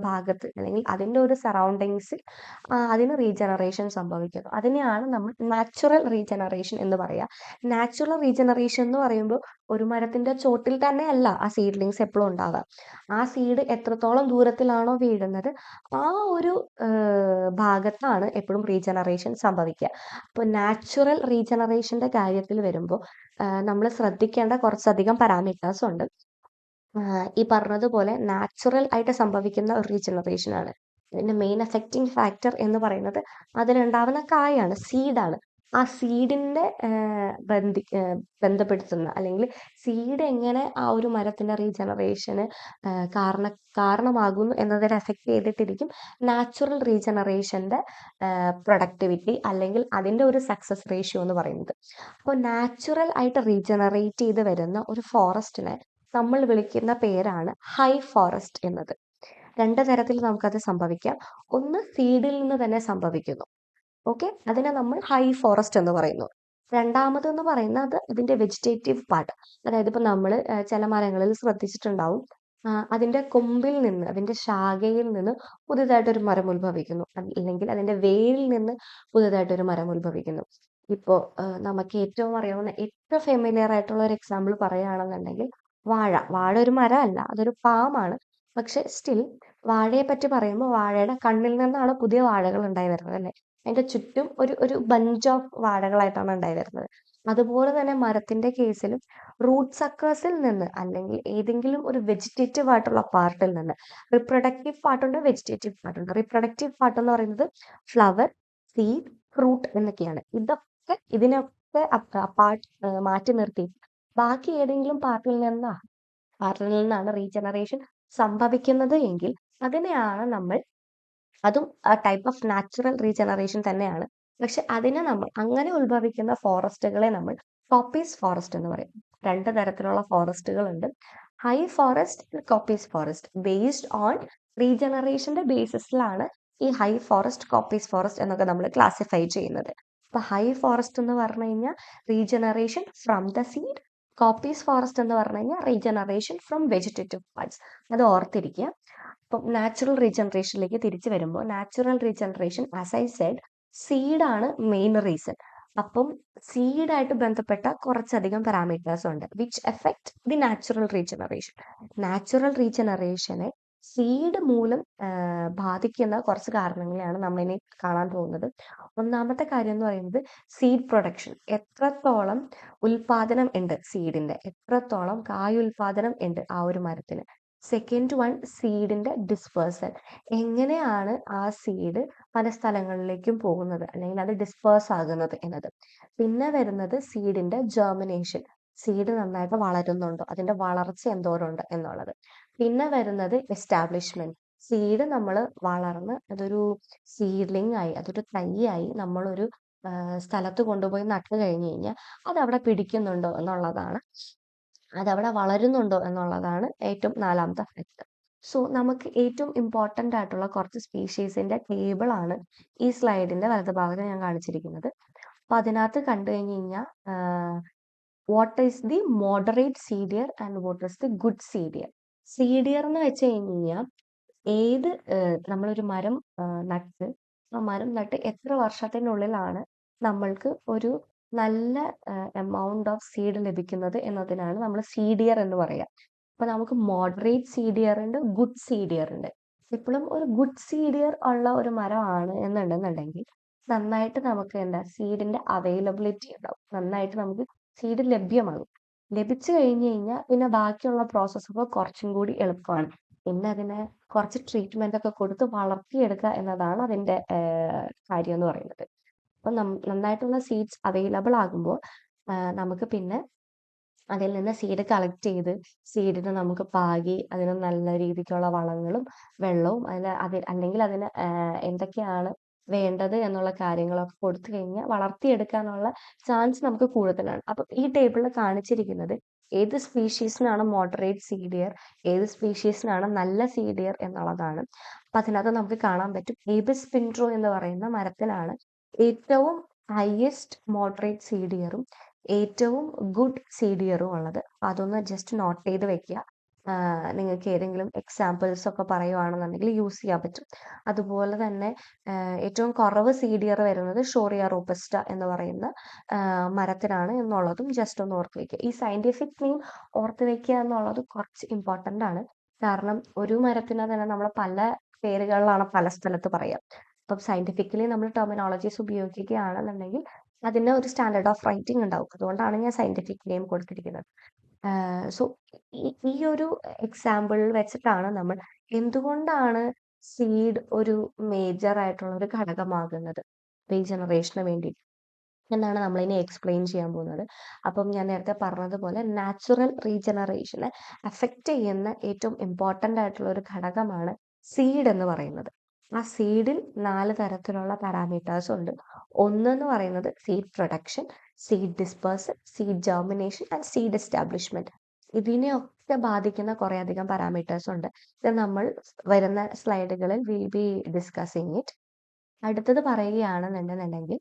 ഭാഗത്ത് അല്ലെങ്കിൽ അതിൻ്റെ ഒരു സറൗണ്ടിങ്സിൽ അതിന് റീജനറേഷൻ സംഭവിക്കുന്നു. അതിനെയാണ് നമ്മൾ നാച്ചുറൽ റീജനറേഷൻ എന്ന് പറയുക. നാച്ചുറൽ റീജനറേഷൻ എന്ന് പറയുമ്പോൾ ഒരു മരത്തിൻ്റെ ചോട്ടിൽ തന്നെയല്ല ആ സീഡ്ലിങ്സ് എപ്പോഴും ഉണ്ടാവുക. ആ സീഡ് എത്രത്തോളം ദൂരത്തിലാണോ വീഴുന്നത് ആ ഒരു ഭാഗത്താണ് എപ്പോഴും റീജനറേഷൻ സംഭവിക്കുക. അപ്പോൾ നാച്ചുറൽ റീജനറേഷൻ്റെ കാര്യത്തിൽ വരുമ്പോൾ നമ്മൾ ശ്രദ്ധിക്കേണ്ട കുറച്ചധികം പാരാമീറ്റേഴ്സ് ഉണ്ട്. ഈ പറഞ്ഞതുപോലെ നാച്ചുറൽ ആയിട്ട് സംഭവിക്കുന്ന ഒരു റീജനറേഷൻ ആണ്. ഇതിന്റെ മെയിൻ അഫക്റ്റിംഗ് ഫാക്ടർ എന്ന് പറയുന്നത് അതിലുണ്ടാവുന്ന കായാണ്, സീഡാണ്. ആ സീഡിന്റെ ബന്ധപ്പെടുത്തുന്ന അല്ലെങ്കിൽ സീഡ് എങ്ങനെ ആ ഒരു മരത്തിന്റെ റീജനറേഷന് കാരണമാകുന്നു എന്നതിനെ അഫക്റ്റ് ചെയ്തിട്ടിരിക്കും നാച്ചുറൽ റീജനറേഷന്റെ പ്രൊഡക്ടിവിറ്റി അല്ലെങ്കിൽ അതിന്റെ ഒരു സക്സസ് റേഷ്യോ എന്ന് പറയുന്നത്. അപ്പോൾ നാച്ചുറൽ ആയിട്ട് റീജനറേറ്റ് ചെയ്ത് വരുന്ന ഒരു ഫോറസ്റ്റിനെ നമ്മൾ വിളിക്കുന്ന പേരാണ് ഹൈ ഫോറസ്റ്റ് എന്നത്. 2 തരത്തിൽ നമുക്കത് സംഭവിക്കാം. ഒന്ന് സീഡിൽ നിന്ന് തന്നെ സംഭവിക്കുന്നു. ഓക്കെ, അതിനെ നമ്മൾ ഹൈ ഫോറസ്റ്റ് എന്ന് പറയുന്നു. രണ്ടാമതെന്ന് പറയുന്നത് അതിന്റെ വെജിറ്റേറ്റീവ് പാർട്ട്. അതായത് ഇപ്പൊ നമ്മൾ ചില മരങ്ങളിൽ ശ്രദ്ധിച്ചിട്ടുണ്ടാവും, അതിന്റെ കൊമ്പിൽ നിന്ന്, അതിന്റെ ശാഖയിൽ നിന്ന് പുതിയതായിട്ടൊരു മരം ഉത്ഭവിക്കുന്നു, അല്ലെങ്കിൽ അതിന്റെ വേരിൽ നിന്ന് പുതിയതായിട്ടൊരു മരം ഉത്ഭവിക്കുന്നു. ഇപ്പോൾ നമുക്ക് ഏറ്റവും അറിയാവുന്ന ഏറ്റവും ഫെമിലിയർ ആയിട്ടുള്ള ഒരു എക്സാമ്പിൾ പറയുകയാണെന്നുണ്ടെങ്കിൽ വാഴ ഒരു മരമല്ല, അതൊരു പാമാണ്. പക്ഷെ സ്റ്റിൽ വാഴയെ പറ്റി പറയുമ്പോൾ വാഴയുടെ കണ്ണിൽ നിന്നാണ് പുതിയ വാഴകൾ ഉണ്ടായി വരുന്നത്, അല്ലെ? അതിന്റെ ചുറ്റും ഒരു ബഞ്ച് ഓഫ് വാഴകളായിട്ടാണ് ഉണ്ടായി വരുന്നത്. അതുപോലെ തന്നെ മരത്തിന്റെ കേസിലും റൂട്ട് സക്കേഴ്സിൽ നിന്ന് അല്ലെങ്കിൽ ഏതെങ്കിലും ഒരു വെജിറ്റേറ്റീവ് ആയിട്ടുള്ള പാർട്ടിൽ നിന്ന്, റിപ്രൊഡക്റ്റീവ് പാർട്ടുണ്ട്, വെജിറ്റേറ്റീവ് പാർട്ടുണ്ട്. റിപ്രൊഡക്റ്റീവ് പാർട്ട് എന്ന് പറയുന്നത് ഫ്ലവർ, സീഡ്, ഫ്രൂട്ട് എന്നൊക്കെയാണ്. ഇതിനൊക്കെ മാറ്റി നിർത്തി ബാക്കി ഏതെങ്കിലും പാർട്ടിൽ നിന്നാണ് റീജനറേഷൻ സംഭവിക്കുന്നത് എങ്കിൽ അതിനെയാണ് നമ്മൾ, അതും ടൈപ്പ് ഓഫ് നാച്ചുറൽ റീജനറേഷൻ തന്നെയാണ്. പക്ഷെ അതിനെ നമ്മൾ അങ്ങനെ ഉത്ഭവിക്കുന്ന ഫോറസ്റ്റുകളെ നമ്മൾ കോപ്പീസ് ഫോറസ്റ്റ് എന്ന് പറയും. 2 തരത്തിലുള്ള ഫോറസ്റ്റുകൾ ഉണ്ട്. High forest, coppice forest. Based on റീജനറേഷന്റെ ബേസിസിലാണ് ഈ ഹൈ ഫോറസ്റ്റ്, കോപ്പീസ് ഫോറസ്റ്റ് എന്നൊക്കെ നമ്മൾ ക്ലാസിഫൈ ചെയ്യുന്നത്. അപ്പൊ ഹൈ ഫോറസ്റ്റ് എന്ന് പറഞ്ഞു കഴിഞ്ഞാൽ regeneration from the seed, copies forest എന്ന് പറഞ്ഞു കഴിഞ്ഞാൽ റീജനറേഷൻ ഫ്രം വെജിറ്റേറ്റീവ് പാർട്സ്. അത് ഓർത്തിരിക്കുക. അപ്പം നാച്ചുറൽ റീജനറേഷനിലേക്ക് തിരിച്ചു വരുമ്പോൾ, natural regeneration as I said സീഡാണ് മെയിൻ റീസൺ. അപ്പം സീഡായിട്ട് ബന്ധപ്പെട്ട കുറച്ചധികം പാരാമീറ്റേഴ്സ് ഉണ്ട് which affect the natural regeneration. Natural റീജനറേഷനെ സീഡ് മൂലം ബാധിക്കുന്ന കുറച്ച് കാരണങ്ങളെയാണ് നമ്മളിനി കാണാൻ പോകുന്നത്. ഒന്നാമത്തെ കാര്യം എന്ന് പറയുന്നത് സീഡ് പ്രൊഡക്ഷൻ. എത്രത്തോളം ഉൽപാദനം ഉണ്ട് സീഡിന്റെ, എത്രത്തോളം കായുൽപാദനം ഉണ്ട് ആ ഒരു മരത്തിന്. സെക്കൻഡ് വൺ, സീഡിന്റെ ഡിസ്പേഴ്സൽ. എങ്ങനെയാണ് ആ സീഡ് പല സ്ഥലങ്ങളിലേക്കും പോകുന്നത് അല്ലെങ്കിൽ അത് ഡിസ്പേഴ്സ് ആകുന്നത് എന്നത്. പിന്നെ വരുന്നത് സീഡിന്റെ ജെർമിനേഷൻ. സീഡ് നന്നായിട്ട് വളരുന്നുണ്ടോ, അതിന്റെ വളർച്ച എന്തോരമുണ്ട് എന്നുള്ളത്. പിന്നെ വരുന്നത് എസ്റ്റാബ്ലിഷ്മെന്റ്. സീഡ് നമ്മൾ വളർന്ന് അതൊരു സീഡ്ലിംഗ് ആയി, അതൊരു തൈയായി നമ്മളൊരു സ്ഥലത്ത് കൊണ്ടുപോയി നട്ടു കഴിഞ്ഞു കഴിഞ്ഞാൽ അതവിടെ പിടിക്കുന്നുണ്ടോ എന്നുള്ളതാണ്, അതവിടെ വളരുന്നുണ്ടോ എന്നുള്ളതാണ് ഏറ്റവും 4ാമത്തെ ഫാക്ടർ. സോ നമുക്ക് ഏറ്റവും ഇമ്പോർട്ടൻ്റ് ആയിട്ടുള്ള കുറച്ച് സ്പീഷീസിന്റെ ടേബിൾ ആണ് ഈ സ്ലൈഡിന്റെ വലതുഭാഗത്ത് ഞാൻ കാണിച്ചിരിക്കുന്നത്. അപ്പൊ അതിനകത്ത് കണ്ടു കഴിഞ്ഞു കഴിഞ്ഞാൽ what is the moderate seeder and what is the good seeder? Seeder എന്ന് വെച്ച് കഴിഞ്ഞാൽ ഏത് നമ്മളൊരു മരം നട്ട് ആ മരം നട്ട് എത്ര വർഷത്തിനുള്ളിലാണ് നമ്മൾക്ക് ഒരു നല്ല എമൗണ്ട് ഓഫ് സീഡ് ലഭിക്കുന്നത് എന്നതിനാണ് നമ്മൾ സീഡിയർ എന്ന് പറയാം. അപ്പൊ നമുക്ക് മോഡറേറ്റ് സീഡിയർ ഉണ്ട്, ഗുഡ് സീഡിയർ ഉണ്ട്. ഇപ്പോഴും ഒരു ഗുഡ് സീഡിയർ ഉള്ള ഒരു മരമാണ് എന്നുണ്ടെന്നുണ്ടെങ്കിൽ നന്നായിട്ട് നമുക്ക് എന്താ സീഡിന്റെ അവൈലബിലിറ്റി ഉണ്ടാവും, നന്നായിട്ട് നമുക്ക് സീഡ് ലഭ്യമാകും. ലഭിച്ചു കഴിഞ്ഞു കഴിഞ്ഞാൽ പിന്നെ ബാക്കിയുള്ള പ്രോസസ്സ് ഒക്കെ കുറച്ചും കൂടി എളുപ്പമാണ്. പിന്നെ അതിനെ കുറച്ച് ട്രീറ്റ്മെന്റ് ഒക്കെ കൊടുത്ത് വളർത്തിയെടുക്കുക എന്നതാണ് അതിന്റെ കാര്യം എന്ന് പറയുന്നത്. അപ്പൊ നന്നായിട്ടുള്ള സീഡ്സ് അവൈലബിൾ ആകുമ്പോൾ നമുക്ക് പിന്നെ അതിൽ നിന്ന് സീഡ് കളക്ട് ചെയ്ത് സീഡിനെ നമുക്ക് പാകി അതിന് നല്ല രീതിക്കുള്ള വളങ്ങളും വെള്ളവും അല്ലെങ്കിൽ അതിന് എന്തൊക്കെയാണ് വേണ്ടത് എന്നുള്ള കാര്യങ്ങളൊക്കെ കൊടുത്തു കഴിഞ്ഞാൽ വളർത്തിയെടുക്കാനുള്ള ചാൻസ് നമുക്ക് കൂടുതലാണ്. അപ്പൊ ഈ ടേബിളിൽ കാണിച്ചിരിക്കുന്നത് ഏത് സ്പീഷീസിനാണ് മോഡറേറ്റ് സീഡിയർ, ഏത് സ്പീഷീസിനാണ് നല്ല സീഡിയർ എന്നുള്ളതാണ്. അപ്പൊ അതിനകത്ത് നമുക്ക് കാണാൻ പറ്റും ഏബിസ് പിൻട്രോ എന്ന് പറയുന്ന മരത്തിനാണ് ഏറ്റവും ഹയസ്റ്റ് മോഡറേറ്റ് സീഡിയറും ഏറ്റവും ഗുഡ് സീഡിയറും ഉള്ളത്. അതൊന്ന് ജസ്റ്റ് നോട്ട് ചെയ്ത് വെക്കുക. നിങ്ങൾക്ക് ഏതെങ്കിലും എക്സാമ്പിൾസ് ഒക്കെ പറയുവാണെന്നുണ്ടെങ്കിൽ യൂസ് ചെയ്യാൻ പറ്റും. അതുപോലെ തന്നെ ഏറ്റവും കുറവ് സീഡിയർ വരുന്നത് ഷോറിയ റോബസ്റ്റ എന്ന് പറയുന്ന മരത്തിനാണ് എന്നുള്ളതും ജസ്റ്റ് ഒന്ന് ഓർത്ത് വെക്കുക. ഈ സയന്റിഫിക് നെയിം ഓർത്ത് വെക്കുക എന്നുള്ളത് കുറച്ച് ഇമ്പോർട്ടൻ്റ് ആണ്. കാരണം ഒരു മരത്തിനെ തന്നെ നമ്മൾ പല പേരുകളിലാണ് പല സ്ഥലത്ത് പറയാം. അപ്പം സയന്റിഫിക്കലി നമ്മൾ ടെർമിനോളജീസ് ഉപയോഗിക്കുകയാണെന്നുണ്ടെങ്കിൽ അതിന് ഒരു സ്റ്റാൻഡേർഡ് ഓഫ് റൈറ്റിംഗ് ഉണ്ടാവും. അതുകൊണ്ടാണ് ഞാൻ സയന്റിഫിക് നെയിം കൊടുത്തിരിക്കുന്നത്. സോ ഈ ഒരു എക്സാമ്പിൾ വെച്ചിട്ടാണ് നമ്മൾ എന്തുകൊണ്ടാണ് സീഡ് ഒരു മേജർ ആയിട്ടുള്ള ഒരു ഘടകമാകുന്നത് റീജനറേഷന് വേണ്ടി എന്നാണ് നമ്മൾ ഇനി എക്സ്പ്ലെയിൻ ചെയ്യാൻ പോകുന്നത്. അപ്പം ഞാൻ നേരത്തെ പറഞ്ഞതുപോലെ നാച്ചുറൽ റീജനറേഷനെ അഫക്റ്റ് ചെയ്യുന്ന ഏറ്റവും ഇമ്പോർട്ടൻ്റ് ആയിട്ടുള്ള ഒരു ഘടകമാണ് സീഡ് എന്ന് പറയുന്നത്. ആ സീഡിൽ 4 തരത്തിലുള്ള പാരാമീറ്റേഴ്സ് ഉണ്ട്. ഒന്നെന്ന് പറയുന്നത് seed production, seed dispersal, seed germination and seed establishment. ഇതിനെയൊക്കെ ബാധിക്കുന്ന കുറേ അധികം പാരാമീറ്റേഴ്സ് ഉണ്ട്. ഇത് നമ്മൾ വരുന്ന സ്ലൈഡുകളിൽ വിൽ ബി ഡിസ്കസിങ് ഇറ്റ്. അടുത്തത് പറയുകയാണെന്നുണ്ടെന്നുണ്ടെങ്കിൽ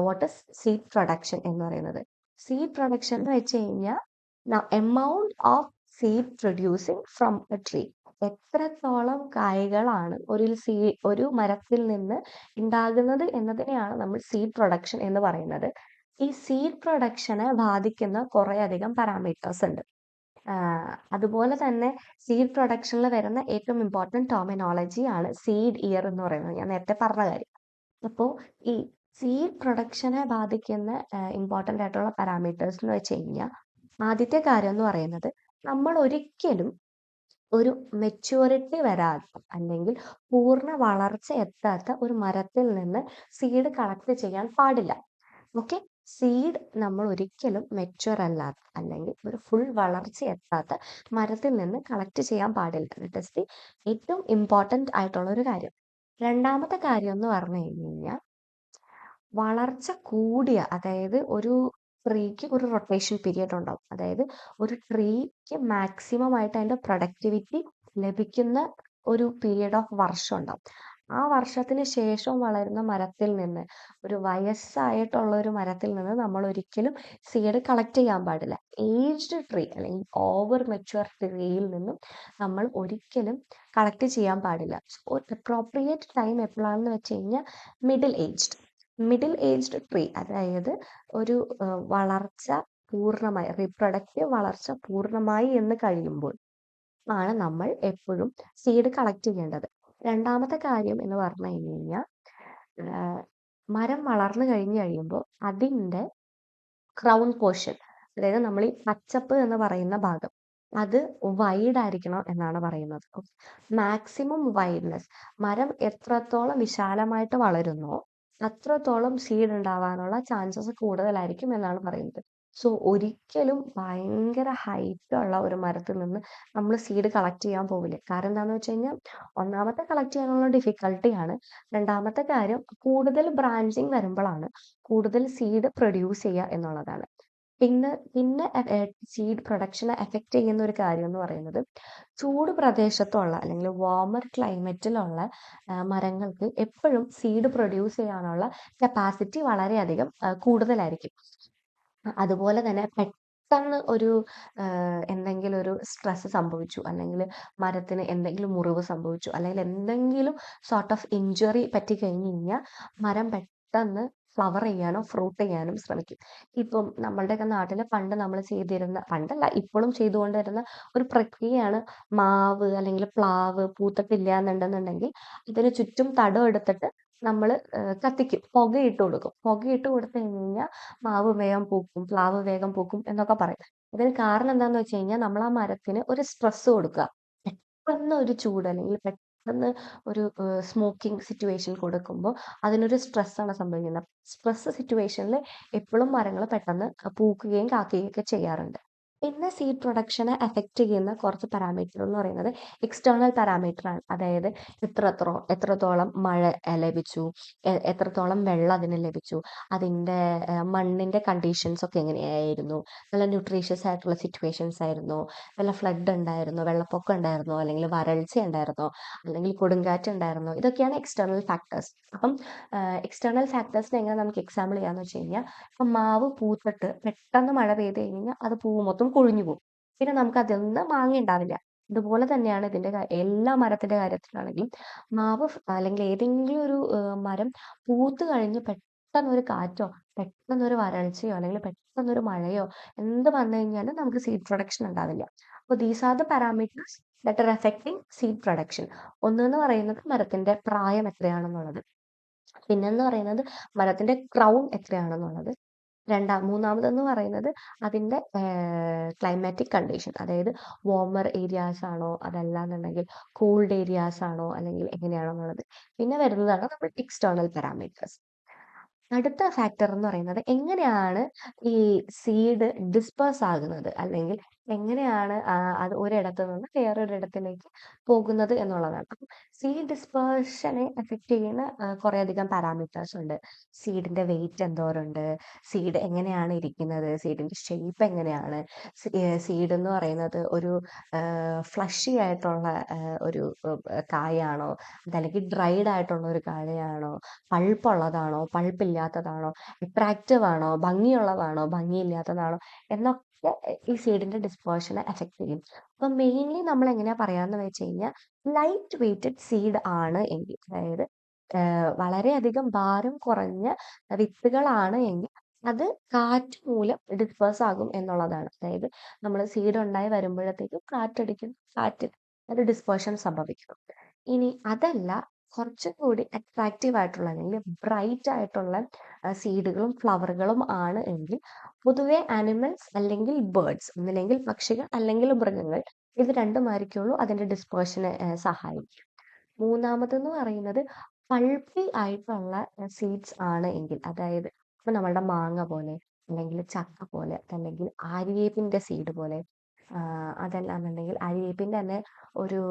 വാട്ട് ഇസ് സീഡ് പ്രൊഡക്ഷൻ എന്ന് പറയുന്നത്. സീഡ് പ്രൊഡക്ഷൻ എന്ന് വെച്ച് കഴിഞ്ഞാൽ amount of seed producing from A tree. എത്രത്തോളം കായ്കളാണ് ഒരു മരത്തിൽ നിന്ന് ഉണ്ടാകുന്നത് എന്നതിനെയാണ് നമ്മൾ സീഡ് പ്രൊഡക്ഷൻ എന്ന് പറയുന്നത്. ഈ സീഡ് പ്രൊഡക്ഷനെ ബാധിക്കുന്ന കുറേ അധികം പാരാമീറ്റേഴ്സ് ഉണ്ട്. അതുപോലെ തന്നെ സീഡ് പ്രൊഡക്ഷനിൽ വരുന്ന ഏറ്റവും ഇമ്പോർട്ടൻറ്റ് ടെർമിനോളജി ആണ് സീഡ് ഇയർ എന്ന് പറയുന്നത്, ഞാൻ നേരത്തെ പറഞ്ഞ കാര്യം. അപ്പോൾ ഈ സീഡ് പ്രൊഡക്ഷനെ ബാധിക്കുന്ന ഇമ്പോർട്ടൻ്റ് ആയിട്ടുള്ള പാരാമീറ്റേഴ്സ് എന്ന് വെച്ച് കഴിഞ്ഞാൽ ആദ്യത്തെ കാര്യം എന്ന് പറയുന്നത് നമ്മൾ ഒരിക്കലും ഒരു മെച്യൂരിറ്റി വരാത്ത അല്ലെങ്കിൽ പൂർണ്ണ വളർച്ച എത്താത്ത ഒരു മരത്തിൽ നിന്ന് സീഡ് കളക്ട് ചെയ്യാൻ പാടില്ല. ഓക്കെ, സീഡ് നമ്മൾ ഒരിക്കലും മെച്യൂർ അല്ലാത്ത അല്ലെങ്കിൽ ഒരു ഫുൾ വളർച്ച എത്താത്ത മരത്തിൽ നിന്ന് കളക്ട് ചെയ്യാൻ പാടില്ല. ദാറ്റ് ഈസ് ദി ഏറ്റവും ഇമ്പോർട്ടൻ്റ് ആയിട്ടുള്ള ഒരു കാര്യം. രണ്ടാമത്തെ കാര്യം എന്ന് പറഞ്ഞു കഴിഞ്ഞാൽ വളർച്ച കൂടിയ, അതായത് ഒരു ട്രീക്ക് ഒരു റൊട്ടേഷൻ പീരിയഡ് ഉണ്ടാവും. അതായത് ഒരു ട്രീക്ക് മാക്സിമം ആയിട്ട് അതിന്റെ പ്രൊഡക്ടിവിറ്റി ലഭിക്കുന്ന ഒരു പീരിയഡ് ഓഫ് വർഷം ഉണ്ടാവും. ആ വർഷത്തിന് ശേഷം വളരുന്ന മരത്തിൽ നിന്ന്, ഒരു വയസ്സായിട്ടുള്ള ഒരു മരത്തിൽ നിന്ന് നമ്മൾ ഒരിക്കലും സീഡ് കളക്ട് ചെയ്യാൻ പാടില്ല. ഏജ്ഡ് ട്രീ അല്ലെങ്കിൽ ഓവർ മെച്യൂർ ട്രീയിൽ നിന്നും നമ്മൾ ഒരിക്കലും കളക്ട് ചെയ്യാൻ പാടില്ല. അപ്രോപ്രിയേറ്റ് ടൈം എപ്പോഴാണെന്ന് വെച്ച് കഴിഞ്ഞാൽ മിഡിൽ ഏജ്ഡ് ട്രീ, അതായത് ഒരു വളർച്ച പൂർണ്ണമായി, റീപ്രൊഡക്റ്റീവ് വളർച്ച പൂർണ്ണമായി എന്ന് കഴിയുമ്പോൾ ആണ് നമ്മൾ എപ്പോഴും സീഡ് കളക്ട് ചെയ്യേണ്ടത്. രണ്ടാമത്തെ കാര്യം എന്ന് പറഞ്ഞു കഴിഞ്ഞാൽ മരം വളർന്നു കഴിയുമ്പോൾ അതിൻ്റെ ക്രൗൺ പോർഷൻ, അതായത് നമ്മൾ ഈ പച്ചപ്പ് എന്ന് പറയുന്ന ഭാഗം, അത് വൈഡ് ആയിരിക്കണം എന്നാണ് പറയുന്നത്. മാക്സിമം വൈഡ്നെസ്, മരം എത്രത്തോളം വിശാലമായിട്ട് വളരുന്നോ അത്രത്തോളം സീഡ് ഉണ്ടാവാനുള്ള ചാൻസസ് കൂടുതലായിരിക്കും എന്നാണ് പറയുന്നത്. സോ ഒരിക്കലും ഭയങ്കര ഹൈറ്റ് ഉള്ള ഒരു മരത്തിൽ നിന്ന് നമ്മൾ സീഡ് കളക്ട് ചെയ്യാൻ പോവില്ല. കാരണം എന്താണെന്ന് വെച്ച് കഴിഞ്ഞാൽ ഒന്നാമത്തെ കളക്ട് ചെയ്യാനുള്ള ഡിഫിക്കൽട്ടിയാണ്. രണ്ടാമത്തെ കാര്യം കൂടുതൽ ബ്രാഞ്ചിങ് വരുമ്പോഴാണ് കൂടുതൽ സീഡ് പ്രൊഡ്യൂസ് ചെയ്യുക എന്നുള്ളതാണ്. പിന്നെ സീഡ് പ്രൊഡക്ഷനെ എഫക്റ്റ് ചെയ്യുന്ന ഒരു കാര്യം എന്ന് പറയുന്നത് ചൂട് പ്രദേശത്തുള്ള അല്ലെങ്കിൽ വാർമർ ക്ലൈമറ്റിലുള്ള മരങ്ങൾക്ക് എപ്പോഴും സീഡ് പ്രൊഡ്യൂസ് ചെയ്യാനുള്ള കപ്പാസിറ്റി വളരെയധികം കൂടുതലായിരിക്കും. അതുപോലെ തന്നെ പെട്ടെന്ന് ഒരു എന്തെങ്കിലും ഒരു സ്ട്രെസ് സംഭവിച്ചു, അല്ലെങ്കിൽ മരത്തിന് എന്തെങ്കിലും മുറിവ് സംഭവിച്ചു, അല്ലെങ്കിൽ എന്തെങ്കിലും സോർട്ട് ഓഫ് ഇഞ്ചുറി പറ്റി കഴിഞ്ഞ് കഴിഞ്ഞാൽ മരം പെട്ടെന്ന് ഫ്ലവർ ചെയ്യാനോ ഫ്രൂട്ട് ചെയ്യാനും ശ്രമിക്കും. ഇപ്പം നമ്മളുടെയൊക്കെ നാട്ടിൽ പണ്ട് നമ്മൾ ചെയ്തിരുന്ന, പണ്ടല്ല ഇപ്പോഴും ചെയ്തുകൊണ്ടിരുന്ന ഒരു പ്രക്രിയയാണ്, മാവ് അല്ലെങ്കിൽ പ്ലാവ് പൂത്തിട്ടില്ല എന്നുണ്ടെന്നുണ്ടെങ്കിൽ ഇതിന് ചുറ്റും തടം എടുത്തിട്ട് നമ്മൾ കത്തിക്കും, പുകയിട്ട് കൊടുക്കും. പുകയിട്ട് കൊടുത്തു കഴിഞ്ഞാൽ മാവ് വേഗം പൂക്കും, പ്ലാവ് വേഗം പൂക്കും എന്നൊക്കെ പറയും. അതിന് കാരണം എന്താന്ന് വെച്ച് കഴിഞ്ഞാൽ നമ്മൾ ആ മരത്തിന് ഒരു സ്ട്രെസ് കൊടുക്കുക. പെട്ടെന്ന് ഒരു ചൂട് അല്ലെങ്കിൽ പെട്ടെന്ന് ഒരു സ്മോക്കിംഗ് സിറ്റുവേഷൻ കൊടുക്കുമ്പോൾ അതിനൊരു സ്ട്രെസ്സാണ് സംഭവിക്കുന്നത്. സ്ട്രെസ് സിറ്റുവേഷനിൽ എപ്പോഴും മരങ്ങൾ പെട്ടെന്ന് പൂക്കുകയും കാക്കുകയും ഒക്കെ ചെയ്യാറുണ്ട്. പിന്നെ സീഡ് പ്രൊഡക്ഷനെ എഫക്റ്റ് ചെയ്യുന്ന കുറച്ച് പാരാമീറ്റർ എന്ന് പറയുന്നത് എക്സ്റ്റേണൽ പാരാമീറ്റർ ആണ്. അതായത് എത്രത്തോളം മഴ ലഭിച്ചു, എത്രത്തോളം വെള്ളം അതിന് ലഭിച്ചു, അതിൻ്റെ മണ്ണിൻ്റെ കണ്ടീഷൻസ് ഒക്കെ എങ്ങനെയായിരുന്നു, നല്ല ന്യൂട്രീഷ്യസ് ആയിട്ടുള്ള സിറ്റുവേഷൻസ് ആയിരുന്നോ, വല്ല ഫ്ലഡ് ഉണ്ടായിരുന്നോ, വെള്ളപ്പൊക്കം ഉണ്ടായിരുന്നോ, അല്ലെങ്കിൽ വരൾച്ച ഉണ്ടായിരുന്നോ, അല്ലെങ്കിൽ കൊടുങ്കാറ്റ് ഉണ്ടായിരുന്നോ, ഇതൊക്കെയാണ് എക്സ്റ്റേണൽ ഫാക്ടേഴ്സ്. അപ്പം എക്സ്റ്റേണൽ ഫാക്ടേഴ്സിനെ എങ്ങനെ നമുക്ക് എക്സാമ്പിൾ ചെയ്യാന്ന് വെച്ച് കഴിഞ്ഞാൽ, ഇപ്പം മാവ് പൂത്തിട്ട് പെട്ടെന്ന് മഴ പെയ്ത് കഴിഞ്ഞാൽ അത് പൂവ് മൊത്തം കൊഴിഞ്ഞു പോകും. പിന്നെ നമുക്ക് അതിൽ നിന്ന് മാങ്ങ ഉണ്ടാവില്ല. ഇതുപോലെ തന്നെയാണ് ഇതിന്റെ എല്ലാ മരത്തിന്റെ കാര്യത്തിലാണെങ്കിലും, അല്ലെങ്കിൽ ഏതെങ്കിലും ഒരു മരം പൂത്ത് കഴിഞ്ഞ് പെട്ടെന്നൊരു കാറ്റോ പെട്ടെന്നൊരു വരൾച്ചയോ അല്ലെങ്കിൽ പെട്ടെന്നൊരു മഴയോ എന്ത് വന്നു കഴിഞ്ഞാലും നമുക്ക് സീഡ് പ്രൊഡക്ഷൻ ഉണ്ടാവില്ല. അപ്പോൾ these are the parameters that are affecting seed production. ഒന്നെന്ന് പറയുന്നത് മരത്തിന്റെ പ്രായം എത്രയാണെന്നുള്ളത്, പിന്നെന്ന് പറയുന്നത് മരത്തിന്റെ ക്രൗൺ എത്രയാണെന്നുള്ളത്, മൂന്നാമതെന്ന് പറയുന്നത് അതിന്റെ ക്ലൈമാറ്റിക് കണ്ടീഷൻ, അതായത് വാർമർ ഏരിയാസ് ആണോ അതല്ലാന്നുണ്ടെങ്കിൽ കൂൾഡ് ഏരിയാസ് ആണോ അല്ലെങ്കിൽ എങ്ങനെയാണെന്നുള്ളത്. പിന്നെ വരുന്നതാണ് നമ്മൾ എക്സ്റ്റേണൽ പാരാമീറ്റേഴ്സ്. അടുത്ത ഫാക്ടർ എന്ന് പറയുന്നത് എങ്ങനെയാണ് ഈ സീഡ് ഡിസ്പേഴ്സ് ആകുന്നത്, അല്ലെങ്കിൽ എങ്ങനെയാണ് അത് ഒരിടത്ത് നിന്ന് വേറൊരിടത്തിലേക്ക് പോകുന്നത് എന്നുള്ളതാണ്. അപ്പം സീഡ് ഡിസ്പേർഷനെ എഫക്റ്റ് ചെയ്യുന്ന കുറേയധികം പാരാമീറ്റേഴ്സ് ഉണ്ട്. സീഡിന്റെ വെയിറ്റ് എന്തോരമുണ്ട്, സീഡ് എങ്ങനെയാണ് ഇരിക്കുന്നത്, സീഡിന്റെ ഷേപ്പ് എങ്ങനെയാണ്, സീഡ് എന്ന് പറയുന്നത് ഒരു ഫ്ലഷി ആയിട്ടുള്ള ഒരു കായാണോ, അതല്ലെങ്കിൽ ഡ്രൈഡ് ആയിട്ടുള്ള ഒരു കായയാണോ, പൾപ്പുള്ളതാണോ പൾപ്പില്ലാത്തതാണോ, അട്രാക്റ്റീവ് ആണോ ഭംഗിയുള്ളതാണോ ഭംഗിയില്ലാത്തതാണോ എന്നൊക്കെ ഈ സീഡിന്റെ ഡിസ്പേർഷനെ എഫക്ട് ചെയ്യും. അപ്പൊ മെയിൻലി നമ്മൾ എങ്ങനെയാ പറയാന്ന് വെച്ച് കഴിഞ്ഞാൽ, ലൈറ്റ് വെയ്റ്റഡ് സീഡ് ആണ് എങ്കിൽ, അതായത് വളരെയധികം ഭാരം കുറഞ്ഞ വിത്തുകളാണ് എങ്കിൽ അത് കാറ്റ് മൂലം ഡിസ്പേഴ്സ് ആകും എന്നുള്ളതാണ്. അതായത് നമ്മൾ സീഡ് ഉണ്ടായി വരുമ്പോഴത്തേക്കും കാറ്റടിക്കും, കാറ്റ് ഒരു ഡിസ്പേർഷൻ സംഭവിക്കും. ഇനി അതല്ല, കുറച്ചും കൂടി അട്രാക്റ്റീവ് ആയിട്ടുള്ള അല്ലെങ്കിൽ ബ്രൈറ്റ് ആയിട്ടുള്ള സീഡുകളും ഫ്ലവറുകളും ആണ് എങ്കിൽ, പൊതുവെ ആനിമൽസ് അല്ലെങ്കിൽ ബേർഡ്സ്, ഒന്നില്ലെങ്കിൽ പക്ഷികൾ അല്ലെങ്കിൽ മൃഗങ്ങൾ, ഇത് രണ്ടുമായിരിക്കുള്ളൂ അതിന്റെ ഡിസ്പേർഷന് സഹായിക്കും. മൂന്നാമതെന്ന് പറയുന്നത് പൾപ്പി ആയിട്ടുള്ള സീഡ്സ് ആണ് എങ്കിൽ, അതായത് ഇപ്പൊ നമ്മളുടെ മാങ്ങ പോലെ അല്ലെങ്കിൽ ചക്ക പോലെ അല്ലെങ്കിൽ ആര്യവേപ്പിന്റെ സീഡ് പോലെ, അതല്ലാന്നുണ്ടെങ്കിൽ ആര്യവേപ്പിന്റെ തന്നെ ഒരു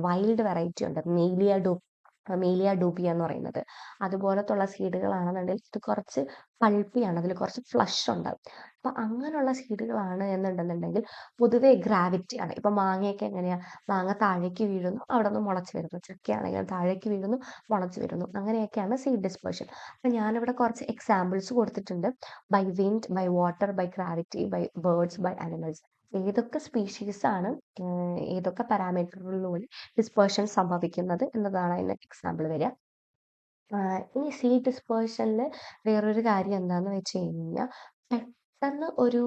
വൈൽഡ് വെറൈറ്റി ഉണ്ട്, മീലിയ ഡൂബിയ എന്ന് പറയുന്നത്. അതുപോലത്തുള്ള സീഡുകളാണെന്നുണ്ടെങ്കിൽ ഇത് കുറച്ച് പൾപ്പിയാണ്, അതിൽ കുറച്ച് ഫ്ലഷ് ഉണ്ടാവും. അപ്പൊ അങ്ങനെയുള്ള സീഡുകളാണ് എന്നുണ്ടെന്നുണ്ടെങ്കിൽ പൊതുവെ ഗ്രാവിറ്റിയാണ്. ഇപ്പൊ മാങ്ങയൊക്കെ എങ്ങനെയാ, മാങ്ങ താഴേക്ക് വീഴുന്നു അവിടെ നിന്ന് മുളച്ച് വരുന്നു, ചക്കയാണെങ്കിൽ താഴേക്ക് വീഴുന്നു മുളച്ച് വരുന്നു, അങ്ങനെയൊക്കെയാണ് സീഡ് ഡിസ്പേർഷൻ. അപ്പൊ ഞാനിവിടെ കുറച്ച് എക്സാമ്പിൾസ് കൊടുത്തിട്ടുണ്ട്: by wind, by water, by gravity, by birds, by animals. ഏതൊക്കെ സ്പീഷീസ് ആണ് ഏതൊക്കെ പാരാമീറ്ററുകളിലൂടെ ഡിസ്പേർഷൻ സംഭവിക്കുന്നത് എന്നതാണ് അതിന് എക്സാമ്പിൾ വരിക. ഇനി സീഡ് ഡിസ്പേർഷനിൽ വേറൊരു കാര്യം എന്താന്ന് വെച്ച് കഴിഞ്ഞാൽ, പെട്ടെന്ന് ഒരു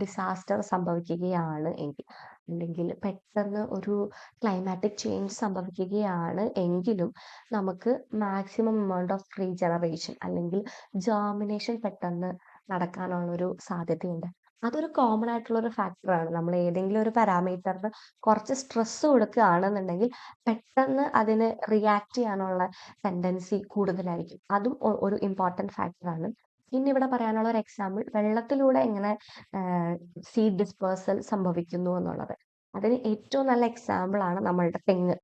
ഡിസാസ്റ്റർ സംഭവിക്കുകയാണ് എങ്കിൽ, അല്ലെങ്കിൽ പെട്ടെന്ന് ഒരു ക്ലൈമാറ്റിക് ചേഞ്ച് സംഭവിക്കുകയാണ് എങ്കിലും, നമുക്ക് മാക്സിമം എമൗണ്ട് ഓഫ് റീജനറേഷൻ അല്ലെങ്കിൽ ജേർമിനേഷൻ പെട്ടെന്ന് നടക്കാനുള്ളൊരു സാധ്യതയുണ്ട്. അതൊരു കോമൺ ആയിട്ടുള്ള ഒരു ഫാക്ടറാണ്. നമ്മൾ ഏതെങ്കിലും ഒരു പാരാമീറ്ററിന് കുറച്ച് സ്ട്രെസ് കൊടുക്കുകയാണെന്നുണ്ടെങ്കിൽ പെട്ടെന്ന് അതിന് റിയാക്ട് ചെയ്യാനുള്ള ടെൻഡൻസി കൂടുതലായിരിക്കും. അതും ഒരു ഇമ്പോർട്ടൻറ്റ് ഫാക്ടറാണ്. പിന്നെ ഇവിടെ പറയാനുള്ള ഒരു എക്സാമ്പിൾ, വെള്ളത്തിലൂടെ എങ്ങനെ സീഡ് ഡിസ്പേഴ്സൽ സംഭവിക്കുന്നു എന്നുള്ളത്. അതിന് ഏറ്റവും നല്ല എക്സാമ്പിൾ ആണ് നമ്മളുടെ തെങ്ങ്.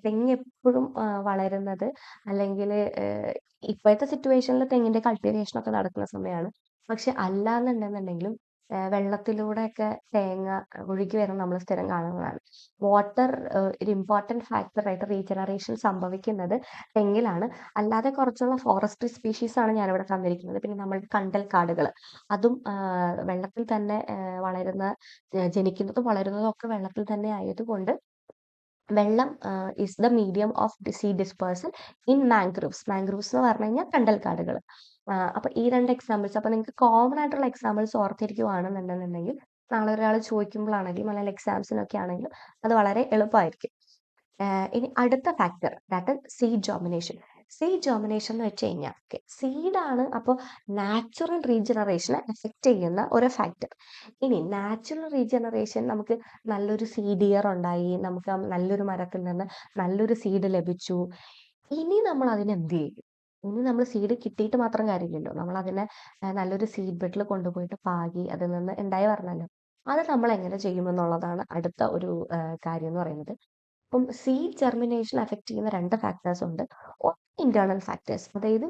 തെങ്ങ് എപ്പോഴും വളരുന്നത്, അല്ലെങ്കിൽ ഇപ്പോഴത്തെ സിറ്റുവേഷനിൽ തെങ്ങിന്റെ കൾട്ടിവേഷൻ ഒക്കെ നടക്കുന്ന സമയമാണ്. പക്ഷെ അല്ലാന്നുണ്ടെന്നുണ്ടെങ്കിലും വെള്ളത്തിലൂടെയൊക്കെ തേങ്ങ ഒഴുകി വരുന്നത് നമ്മൾ സ്ഥിരം കാണുന്നതാണ്. വാട്ടർ ഒരു ഇമ്പോർട്ടന്റ് ഫാക്ടറായിട്ട് റീജനറേഷൻ സംഭവിക്കുന്നത് തെങ്ങിലാണ്. അല്ലാതെ കുറച്ചുള്ള ഫോറസ്ട്രി സ്പീഷീസ് ആണ് ഞാനിവിടെ തന്നിരിക്കുന്നത്. പിന്നെ നമ്മളുടെ കണ്ടൽ കാടുകൾ, അതും വെള്ളത്തിൽ തന്നെ വളരുന്ന, ജനിക്കുന്നതും വളരുന്നതും ഒക്കെ വെള്ളത്തിൽ തന്നെ ആയതുകൊണ്ട് വെള്ളം is the medium of seed dispersal in mangroves. Mangroves എന്ന് പറഞ്ഞു കഴിഞ്ഞാൽ കണ്ടൽക്കാടുകൾ. അപ്പൊ ഈ രണ്ട് എക്സാമ്പിൾസ്, അപ്പൊ നിങ്ങൾക്ക് കോമൺ ആയിട്ടുള്ള എക്സാമ്പിൾസ് ഓർത്തിരിക്കുവാണെന്നുണ്ടെന്നുണ്ടെങ്കിൽ നാളെ ഒരാൾ ചോദിക്കുമ്പോഴാണെങ്കിലും അല്ലെങ്കിൽ എക്സാംസിനൊക്കെ ആണെങ്കിലും അത് വളരെ എളുപ്പമായിരിക്കും. ഇനി അടുത്ത ഫാക്ടർ, ദാറ്റ് സീഡ് ജോമിനേഷൻ. സീഡ് ജോമിനേഷൻ എന്ന് വെച്ച് കഴിഞ്ഞാൽ സീഡാണ് അപ്പോൾ നാച്ചുറൽ റീജനറേഷനെ എഫക്റ്റ് ചെയ്യുന്ന ഒരു ഫാക്ടർ. ഇനി നാച്ചുറൽ റീജനറേഷൻ, നമുക്ക് നല്ലൊരു സീഡ് ഇയർ ഉണ്ടായി, നമുക്ക് നല്ലൊരു മരത്തിൽ നിന്ന് നല്ലൊരു സീഡ് ലഭിച്ചു. ഇനി നമ്മൾ അതിന് എന്ത് ചെയ്യും? ഇനി നമ്മൾ സീഡ് കിട്ടിയിട്ട് മാത്രം കാര്യമില്ലല്ലോ, നമ്മൾ അതിനെ നല്ലൊരു സീഡ് ബെഡിൽ കൊണ്ടുപോയിട്ട് പാകി അതിൽ നിന്ന് ഉണ്ടായി വരണമല്ലോ. അത് നമ്മൾ എങ്ങനെ ചെയ്യുമെന്നുള്ളതാണ് അടുത്ത ഒരു കാര്യം എന്ന് പറയുന്നത്. അപ്പം സീഡ് ജെർമിനേഷൻ അഫക്റ്റ് ചെയ്യുന്ന രണ്ട് ഫാക്ടേഴ്സ് ഉണ്ട്. ഒന്ന് ഇന്റേണൽ ഫാക്ടേഴ്സ്, അതായത്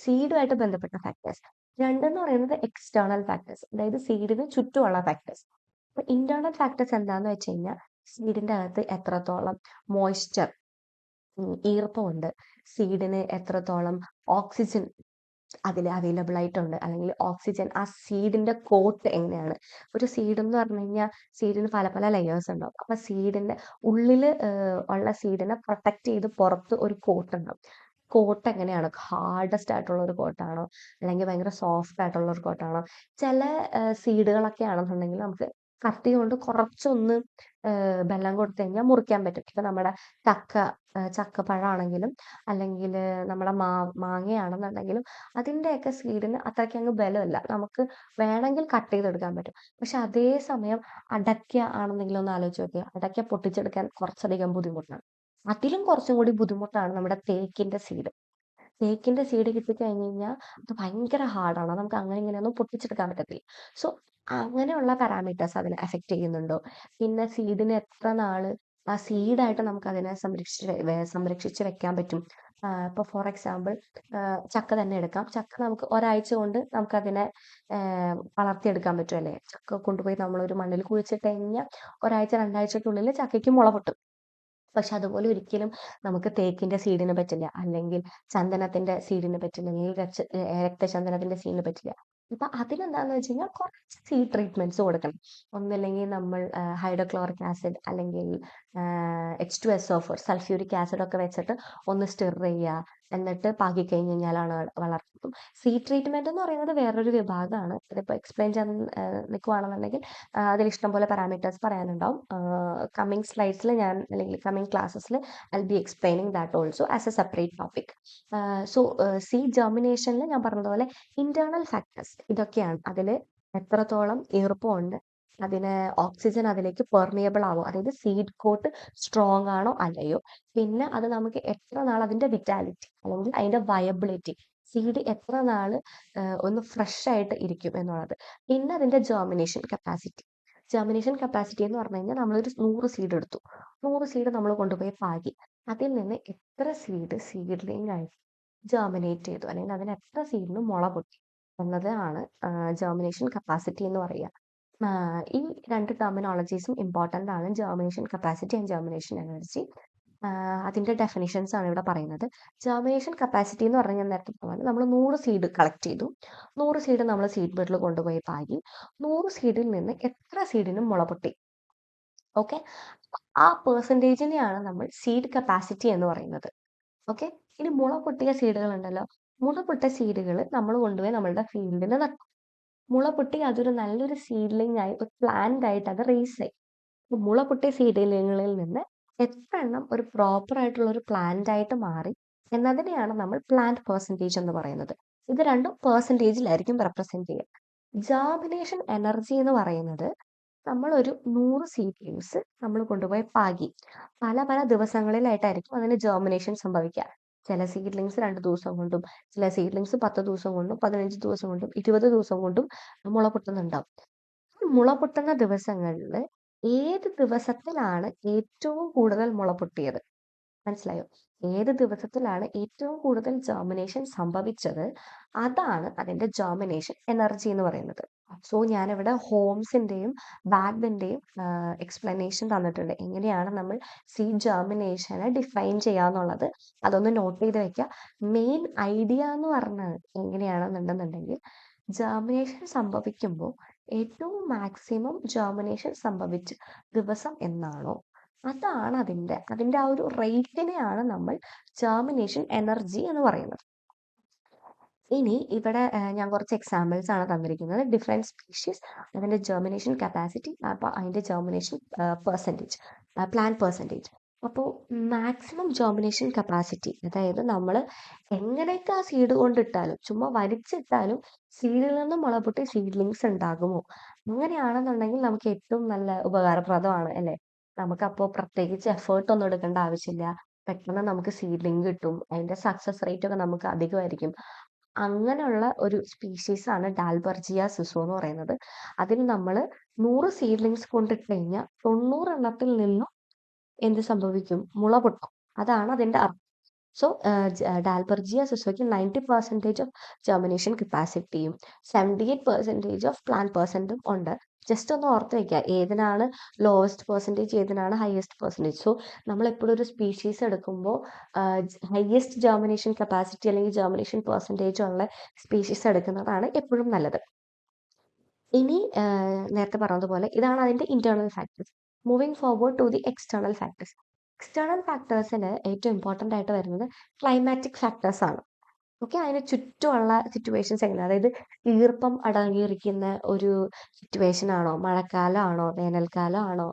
സീഡുമായിട്ട് ബന്ധപ്പെട്ട ഫാക്ടേഴ്സ്. രണ്ടെന്ന് പറയുന്നത് എക്സ്റ്റേണൽ ഫാക്ടേഴ്സ്, അതായത് സീഡിന് ചുറ്റുമുള്ള ഫാക്ടേഴ്സ്. അപ്പൊ ഇന്റേണൽ ഫാക്ടേഴ്സ് എന്താന്ന് വെച്ച് കഴിഞ്ഞാൽ സീഡിന്റെ അകത്ത് എത്രത്തോളം മോയ്സ്ചർ, ഈർപ്പമുണ്ട്, സീഡിന് എത്രത്തോളം ഓക്സിജൻ അതിൽ അവൈലബിൾ ആയിട്ടുണ്ട്, അല്ലെങ്കിൽ ഓക്സിജൻ ആ സീഡിന്റെ കോട്ട് എങ്ങനെയാണ്. ഒരു സീഡ് എന്ന് പറഞ്ഞു കഴിഞ്ഞാൽ സീഡിന് പല പല ലെയേഴ്സ് ഉണ്ടാവും. അപ്പൊ സീഡിന്റെ ഉള്ളിൽ ഉള്ള സീഡിനെ പ്രൊട്ടക്ട് ചെയ്ത് പുറത്ത് ഒരു കോട്ട് ഉണ്ടാവും. കോട്ട് എങ്ങനെയാണ്, ഹാർഡസ്റ്റ് ആയിട്ടുള്ള ഒരു കോട്ടാണോ അല്ലെങ്കിൽ ഭയങ്കര സോഫ്റ്റ് ആയിട്ടുള്ള ഒരു കോട്ടാണോ? ചില സീഡുകളൊക്കെ ആണെന്നുണ്ടെങ്കിൽ നമുക്ക് കത്തി കൊണ്ട് കുറച്ചൊന്ന് ബലം കൊടുത്തു കഴിഞ്ഞാൽ മുറിക്കാൻ പറ്റും. ഇപ്പൊ നമ്മുടെ ചക്ക, ചക്കപ്പഴമാണെങ്കിലും അല്ലെങ്കിൽ നമ്മുടെ മാങ്ങയാണെന്നുണ്ടെങ്കിലും അതിൻ്റെയൊക്കെ സീഡിന് അത്രയ്ക്ക് അങ്ങ് ബലമില്ല, നമുക്ക് വേണമെങ്കിൽ കട്ട് ചെയ്തെടുക്കാൻ പറ്റും. പക്ഷെ അതേ സമയം അടയ്ക്ക ആണെന്നെങ്കിലും ഒന്ന് ആലോചിച്ച് നോക്കുക, അടയ്ക്ക പൊട്ടിച്ചെടുക്കാൻ കുറച്ചധികം ബുദ്ധിമുട്ടാണ്. അതിലും കുറച്ചും കൂടി ബുദ്ധിമുട്ടാണ് നമ്മുടെ തേക്കിന്റെ സീഡ്. തേക്കിന്റെ സീഡ് കിട്ടിക്കഴിഞ്ഞ് കഴിഞ്ഞാൽ അത് ഭയങ്കര ഹാർഡാണ്, നമുക്ക് അങ്ങനെ ഇങ്ങനെയൊന്നും പൊട്ടിച്ചെടുക്കാൻ പറ്റത്തില്ല. സോ അങ്ങനെയുള്ള പാരാമീറ്റേഴ്സ് അതിനെ എഫക്റ്റ് ചെയ്യുന്നുണ്ടോ? പിന്നെ സീഡിന് എത്ര നാള് ആ സീഡായിട്ട് നമുക്ക് അതിനെ സംരക്ഷിച്ച് വെക്കാൻ പറ്റും? ഇപ്പൊ ഫോർ എക്സാമ്പിൾ ചക്ക തന്നെ എടുക്കാം. ചക്ക നമുക്ക് ഒരാഴ്ച കൊണ്ട് നമുക്കതിനെ വളർത്തിയെടുക്കാൻ പറ്റും അല്ലേ? ചക്ക കൊണ്ടുപോയി നമ്മളൊരു മണ്ണിൽ കുഴിച്ചിട്ട് കഴിഞ്ഞാൽ ഒരാഴ്ച രണ്ടാഴ്ചക്കുള്ളിൽ ചക്കയ്ക്ക് മുള പൊട്ടും. പക്ഷെ അതുപോലെ ഒരിക്കലും നമുക്ക് തേക്കിന്റെ സീഡിന് പറ്റില്ല, അല്ലെങ്കിൽ ചന്ദനത്തിന്റെ സീഡിന് പറ്റില്ല, അല്ലെങ്കിൽ രക്തചന്ദനത്തിന്റെ സീഡിന് പറ്റില്ല. അപ്പൊ അതിനെന്താന്ന് വെച്ച് കഴിഞ്ഞാൽ കുറച്ച് സീഡ് ട്രീറ്റ്മെന്റ്സ് കൊടുക്കണം. ഒന്നില്ലെങ്കിൽ നമ്മൾ ഹൈഡ്രോക്ലോറിക് ആസിഡ് അല്ലെങ്കിൽ H2SO4 സൾഫ്യൂരിക് ആസിഡ് ഒക്കെ വെച്ചിട്ട് ഒന്ന് സ്റ്റിർ ചെയ്യുക, എന്നിട്ട് പാകി കഴിഞ്ഞ് കഴിഞ്ഞാലാണ് വളർത്തും. സീഡ് ട്രീറ്റ്മെന്റ് എന്ന് പറയുന്നത് വേറൊരു വിഭാഗമാണ്. ഇതിപ്പോ എക്സ്പ്ലെയിൻ ചെയ്യാൻ നിൽക്കുവാണെന്നുണ്ടെങ്കിൽ അതിൽ ഇഷ്ടംപോലെ പാരാമീറ്റേഴ്സ് പറയാനുണ്ടാവും. കമ്മിങ് സ്ലൈഡ്സിൽ ഞാൻ, അല്ലെങ്കിൽ കമ്മിങ് ക്ലാസ്സസിൽ I be explaining that also as a separate topic. So seed ജെർമിനേഷനിൽ ഞാൻ പറഞ്ഞതുപോലെ ഇന്റേണൽ ഫാക്ടേഴ്സ് ഇതൊക്കെയാണ്. അതിൽ എത്രത്തോളം ഈർപ്പമുണ്ട്, അതിന് ഓക്സിജൻ അതിലേക്ക് പെർമിയബിൾ ആവോ, അതായത് സീഡ് കോട്ട് സ്ട്രോങ് ആണോ അല്ലയോ, പിന്നെ അത് നമുക്ക് എത്ര നാൾ അതിന്റെ വിറ്റാലിറ്റി അല്ലെങ്കിൽ അതിന്റെ വയബിലിറ്റി, സീഡ് എത്ര നാള് ഒന്ന് ഫ്രഷ് ആയിട്ട് ഇരിക്കും എന്നുള്ളത്. പിന്നെ അതിന്റെ ജെർമിനേഷൻ കപ്പാസിറ്റി. ജെർമിനേഷൻ കപ്പാസിറ്റി എന്ന് പറഞ്ഞു കഴിഞ്ഞാൽ നമ്മളൊരു 100 സീഡ് എടുത്തു, 100 സീഡ് നമ്മൾ കൊണ്ടുപോയി പാകി, അതിൽ നിന്ന് എത്ര സീഡ്ലിംഗ് ആയിട്ട് ജെർമിനേറ്റ് ചെയ്തു, അല്ലെങ്കിൽ അതിന് എത്ര സീഡിന് മുള പൊട്ടി എന്നതാണ് ജെർമിനേഷൻ കപ്പാസിറ്റി എന്ന് പറയുക. ഈ രണ്ട് ടെർമിനോളജീസും ഇമ്പോർട്ടൻ്റ് ആണ്, germination capacity and germination energy. അതിന്റെ ഡെഫിനിഷൻസ് ആണ് ഇവിടെ പറയുന്നത്. ജെർമിനേഷൻ കപ്പാസിറ്റി എന്ന് പറഞ്ഞാൽ നേരത്തെ പറഞ്ഞാൽ നമ്മൾ 100 സീഡ് കളക്ട് ചെയ്തു, 100 സീഡ് നമ്മൾ സീഡ് ബെഡിൽ കൊണ്ടുപോയി പാകി, 100 സീഡിൽ നിന്ന് എത്ര സീഡിനും മുള പൊട്ടി. ഓക്കെ, ആ പെർസെൻറ്റേജിനെയാണ് നമ്മൾ സീഡ് കപ്പാസിറ്റി എന്ന് പറയുന്നത്. ഓക്കെ, ഇനി മുള പൊട്ടിയ സീഡുകൾ ഉണ്ടല്ലോ, മുള പൊട്ടിയ സീഡുകൾ നമ്മൾ കൊണ്ടുപോയി നമ്മളുടെ ഫീൽഡിൽ നട്ടു. മുള പൊട്ടി അതൊരു നല്ലൊരു സീഡ്ലിംഗ് ആയി, ഒരു പ്ലാന്റ് ആയിട്ട് അത് റേസ് ആയി. മുള പൊട്ടിയ സീഡ്ലിങ്ങളിൽ നിന്ന് എത്ര എണ്ണം ഒരു പ്രോപ്പർ ആയിട്ടുള്ള ഒരു പ്ലാന്റ് ആയിട്ട് മാറി എന്നതിനെയാണ് നമ്മൾ പ്ലാന്റ് പെർസെൻറ്റേജ് എന്ന് പറയുന്നത്. ഇത് രണ്ടും പെർസെൻറ്റേജിലായിരിക്കും റെപ്രസെന്റ് ചെയ്യുക. ജെർമിനേഷൻ എനർജി എന്ന് പറയുന്നത് നമ്മളൊരു 100 സീഡ്ലിങ്സ് നമ്മൾ കൊണ്ടുപോയി പാകി, പല പല ദിവസങ്ങളിലായിട്ടായിരിക്കും അതിന് ജെർമിനേഷൻ സംഭവിക്കുക. ചില സീഡ്ലിങ്സ് 2 ദിവസം കൊണ്ടും, ചില സീഡ്ലിങ്സ് 10 ദിവസം കൊണ്ടും, 15 ദിവസം കൊണ്ടും, 20 ദിവസം കൊണ്ടും മുള പൊട്ടുന്നുണ്ടാവും. മുള പൊട്ടുന്ന ദിവസങ്ങളിൽ ഏത് ദിവസത്തിലാണ് ഏറ്റവും കൂടുതൽ മുള പൊട്ടിയത്? മനസ്സിലായോ? ഏത് ദിവസത്തിലാണ് ഏറ്റവും കൂടുതൽ ജെർമിനേഷൻ സംഭവിച്ചത്, അതാണ് അതിന്റെ ജെർമിനേഷൻ എനർജി എന്ന് പറയുന്നത്. സോ ഞാനിവിടെ ഹോംസിന്റെയും ബാഗ്ബിന്റെയും എക്സ്പ്ലനേഷൻ തന്നിട്ടുണ്ട്. എങ്ങനെയാണ് നമ്മൾ സീഡ് ജെർമിനേഷനെ ഡിഫൈൻ ചെയ്യാന്നുള്ളത്. അതൊന്ന് നോട്ട് ചെയ്ത് വെക്കുക. മെയിൻ ഐഡിയ എന്ന് പറഞ്ഞത് എങ്ങനെയാണെന്നുണ്ടെന്നുണ്ടെങ്കിൽ, ജെർമിനേഷൻ സംഭവിക്കുമ്പോൾ ഏറ്റവും മാക്സിമം ജെർമിനേഷൻ സംഭവിച്ച ദിവസം എന്നാണോ, അതാണ് അതിന്റെ ആ ഒരു റേറ്റിനെയാണ് നമ്മൾ ജെർമിനേഷൻ എനർജി എന്ന് പറയുന്നത്. ഇനി ഇവിടെ ഞാൻ കുറച്ച് എക്സാമ്പിൾസ് ആണ് തന്നിരിക്കുന്നത്. ഡിഫറെന്റ് സ്പീഷീസ്, അതിന്റെ ജെർമിനേഷൻ കപ്പാസിറ്റി, അപ്പോൾ അതിന്റെ ജെർമിനേഷൻ പെർസെൻറ്റേജ്, പ്ലാന്റ് പെർസെൻറ്റേജ്. അപ്പോൾ മാക്സിമം ജെർമിനേഷൻ കപ്പാസിറ്റി, അതായത് നമ്മൾ എങ്ങനെയൊക്കെ ആ സീഡ് കൊണ്ടിട്ടാലും, ചുമ്മാ വലിച്ചിട്ടാലും സീഡിൽ നിന്ന് മുളപൊട്ടി സീഡ്ലിങ്സ് ഉണ്ടാകുമോ, അങ്ങനെയാണെന്നുണ്ടെങ്കിൽ നമുക്ക് ഏറ്റവും നല്ല ഉപകാരപ്രദമാണ് അല്ലേ. നമുക്കപ്പോൾ പ്രത്യേകിച്ച് എഫേർട്ട് ഒന്നും എടുക്കേണ്ട ആവശ്യമില്ല. പെട്ടെന്ന് നമുക്ക് സീഡ്ലിംഗ് കിട്ടും. അതിന്റെ സക്സസ് റേറ്റ് ഒക്കെ നമുക്ക് അധികമായിരിക്കും. അങ്ങനെയുള്ള ഒരു സ്പീഷീസ് ആണ് ഡാൽബർജിയ സിസോ എന്ന് പറയുന്നത്. അതിൽ നമ്മൾ 100 സീഡ്ലിങ്സ് കൊണ്ടിട്ട് കഴിഞ്ഞാൽ 90 എണ്ണത്തിൽ നിന്നും എന്ത് സംഭവിക്കും? മുള പൊട്ടും. അതാണ് അതിന്റെ അർത്ഥം. സോ ഡാൽബർജിയ സിസോയ്ക്ക് 90% ഓഫ് ജെർമിനേഷൻ കപ്പാസിറ്റിയും 78% ഓഫ് പ്ലാന്റ് പെർസെന്റും ഉണ്ട്. ജസ്റ്റ് ഒന്ന് ഓർത്ത് വെക്കുക, ഏതിനാണ് ലോവസ്റ്റ് പെർസെൻറ്റേജ്, ഏതിനാണ് ഹയസ്റ്റ് പെർസെൻറ്റേജ്. സോ നമ്മൾ എപ്പോഴും ഒരു സ്പീഷീസ് എടുക്കുമ്പോൾ ഹയസ്റ്റ് ജെർമിനേഷൻ കപ്പാസിറ്റി അല്ലെങ്കിൽ ജെർമിനേഷൻ പെർസെൻറ്റേജ് ഉള്ള സ്പീഷീസ് എടുക്കുന്നതാണ് എപ്പോഴും നല്ലത്. ഇനി നേരത്തെ പറഞ്ഞതുപോലെ ഇതാണ് അതിന്റെ internal factors. Moving forward to the external factors. External ഫാക്ടേഴ്സിൽ ഏറ്റവും ഇമ്പോർട്ടൻ്റ് ആയിട്ട് വരുന്നത് ക്ലൈമാറ്റിക് ഫാക്ടേഴ്സ് ആണ്. ഓക്കെ, അതിന് ചുറ്റുമുള്ള സിറ്റുവേഷൻസ് എങ്ങനെയാണ്, അതായത് ഈർപ്പം അടങ്ങിയിരിക്കുന്ന ഒരു സിറ്റുവേഷൻ ആണോ, മഴക്കാലമാണോ, വേനൽക്കാലമാണോ,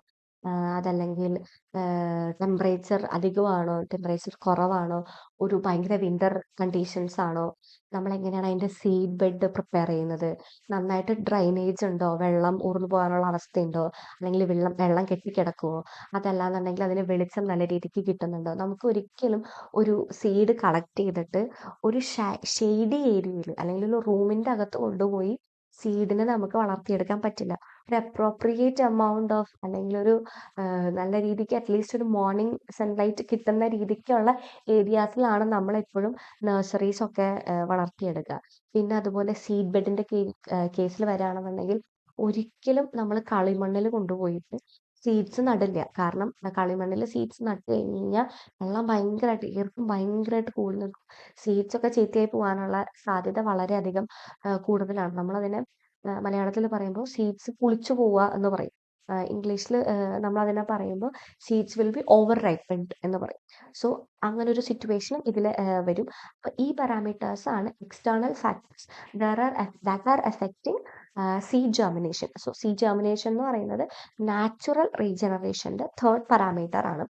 അതല്ലെങ്കിൽ ടെമ്പറേച്ചർ അധികമാണോ, ടെമ്പറേച്ചർ കുറവാണോ, ഒരു ഭയങ്കര വിന്റർ കണ്ടീഷൻസ് ആണോ, നമ്മൾ എങ്ങനെയാണ് അതിന്റെ സീഡ് ബെഡ് പ്രിപ്പയർ ചെയ്യുന്നത്, നന്നായിട്ട് ഡ്രൈനേജ് ഉണ്ടോ, വെള്ളം ഊർന്നു പോകാനുള്ള അവസ്ഥയുണ്ടോ, അല്ലെങ്കിൽ വെള്ളം കെട്ടിക്കിടക്കുമോ, അതല്ലാന്നുണ്ടെങ്കിൽ അതിന് വെളിച്ചം നല്ല രീതിക്ക് കിട്ടുന്നുണ്ടോ. നമുക്ക് ഒരിക്കലും ഒരു സീഡ് കളക്ട് ചെയ്തിട്ട് ഒരു ഷെയ്ഡി ഏരിയയിൽ അല്ലെങ്കിൽ ഒരു റൂമിന്റെ അകത്ത് കൊണ്ടുപോയി സീഡിനെ നമുക്ക് വളർത്തിയെടുക്കാൻ പറ്റില്ല. ഒരു അപ്രോപ്രിയേറ്റ് എമൗണ്ട് ഓഫ്, അല്ലെങ്കിൽ ഒരു നല്ല രീതിക്ക് അറ്റ്ലീസ്റ്റ് ഒരു മോർണിംഗ് സൺലൈറ്റ് കിട്ടുന്ന രീതിക്കുള്ള ഏരിയാസിലാണ് നമ്മൾ എപ്പോഴും നഴ്സറീസ് ഒക്കെ വളർത്തിയെടുക്കുക. പിന്നെ അതുപോലെ സീഡ് ബെഡിന്റെ കേസിൽ വരികയാണെന്നുണ്ടെങ്കിൽ ഒരിക്കലും നമ്മൾ കളിമണ്ണിൽ കൊണ്ടുപോയിട്ട് സീഡ്സ് നടില്ല. കാരണം കളിമണ്ണിൽ സീഡ്സ് നട്ട് കഴിഞ്ഞ് കഴിഞ്ഞാൽ വെള്ളം ഭയങ്കരമായിട്ട്, ഈർപ്പം ഭയങ്കരമായിട്ട് കൂടി നിൽക്കും. സീഡ്സ് ഒക്കെ ചീത്തയായി പോകാനുള്ള സാധ്യത വളരെയധികം കൂടുതലാണ്. നമ്മളതിനെ മലയാളത്തിൽ പറയുമ്പോൾ സീഡ്സ് പുളിച്ചു പോവുക എന്ന് പറയും. ഇംഗ്ലീഷിൽ നമ്മൾ അതിനെ പറയുമ്പോൾ seeds will be over ripened എന്ന് പറയും. സോ അങ്ങനെ ഒരു സിറ്റുവേഷനും ഇതിൽ വരും. അപ്പൊ ഈ പാരാമീറ്റേഴ്സ് ആണ് external factors that are affecting seed germination. So seed germination എന്ന് പറയുന്നത് നാച്ചുറൽ റീജനറേഷന്റെ തേർഡ് പാരാമീറ്റർ ആണ്.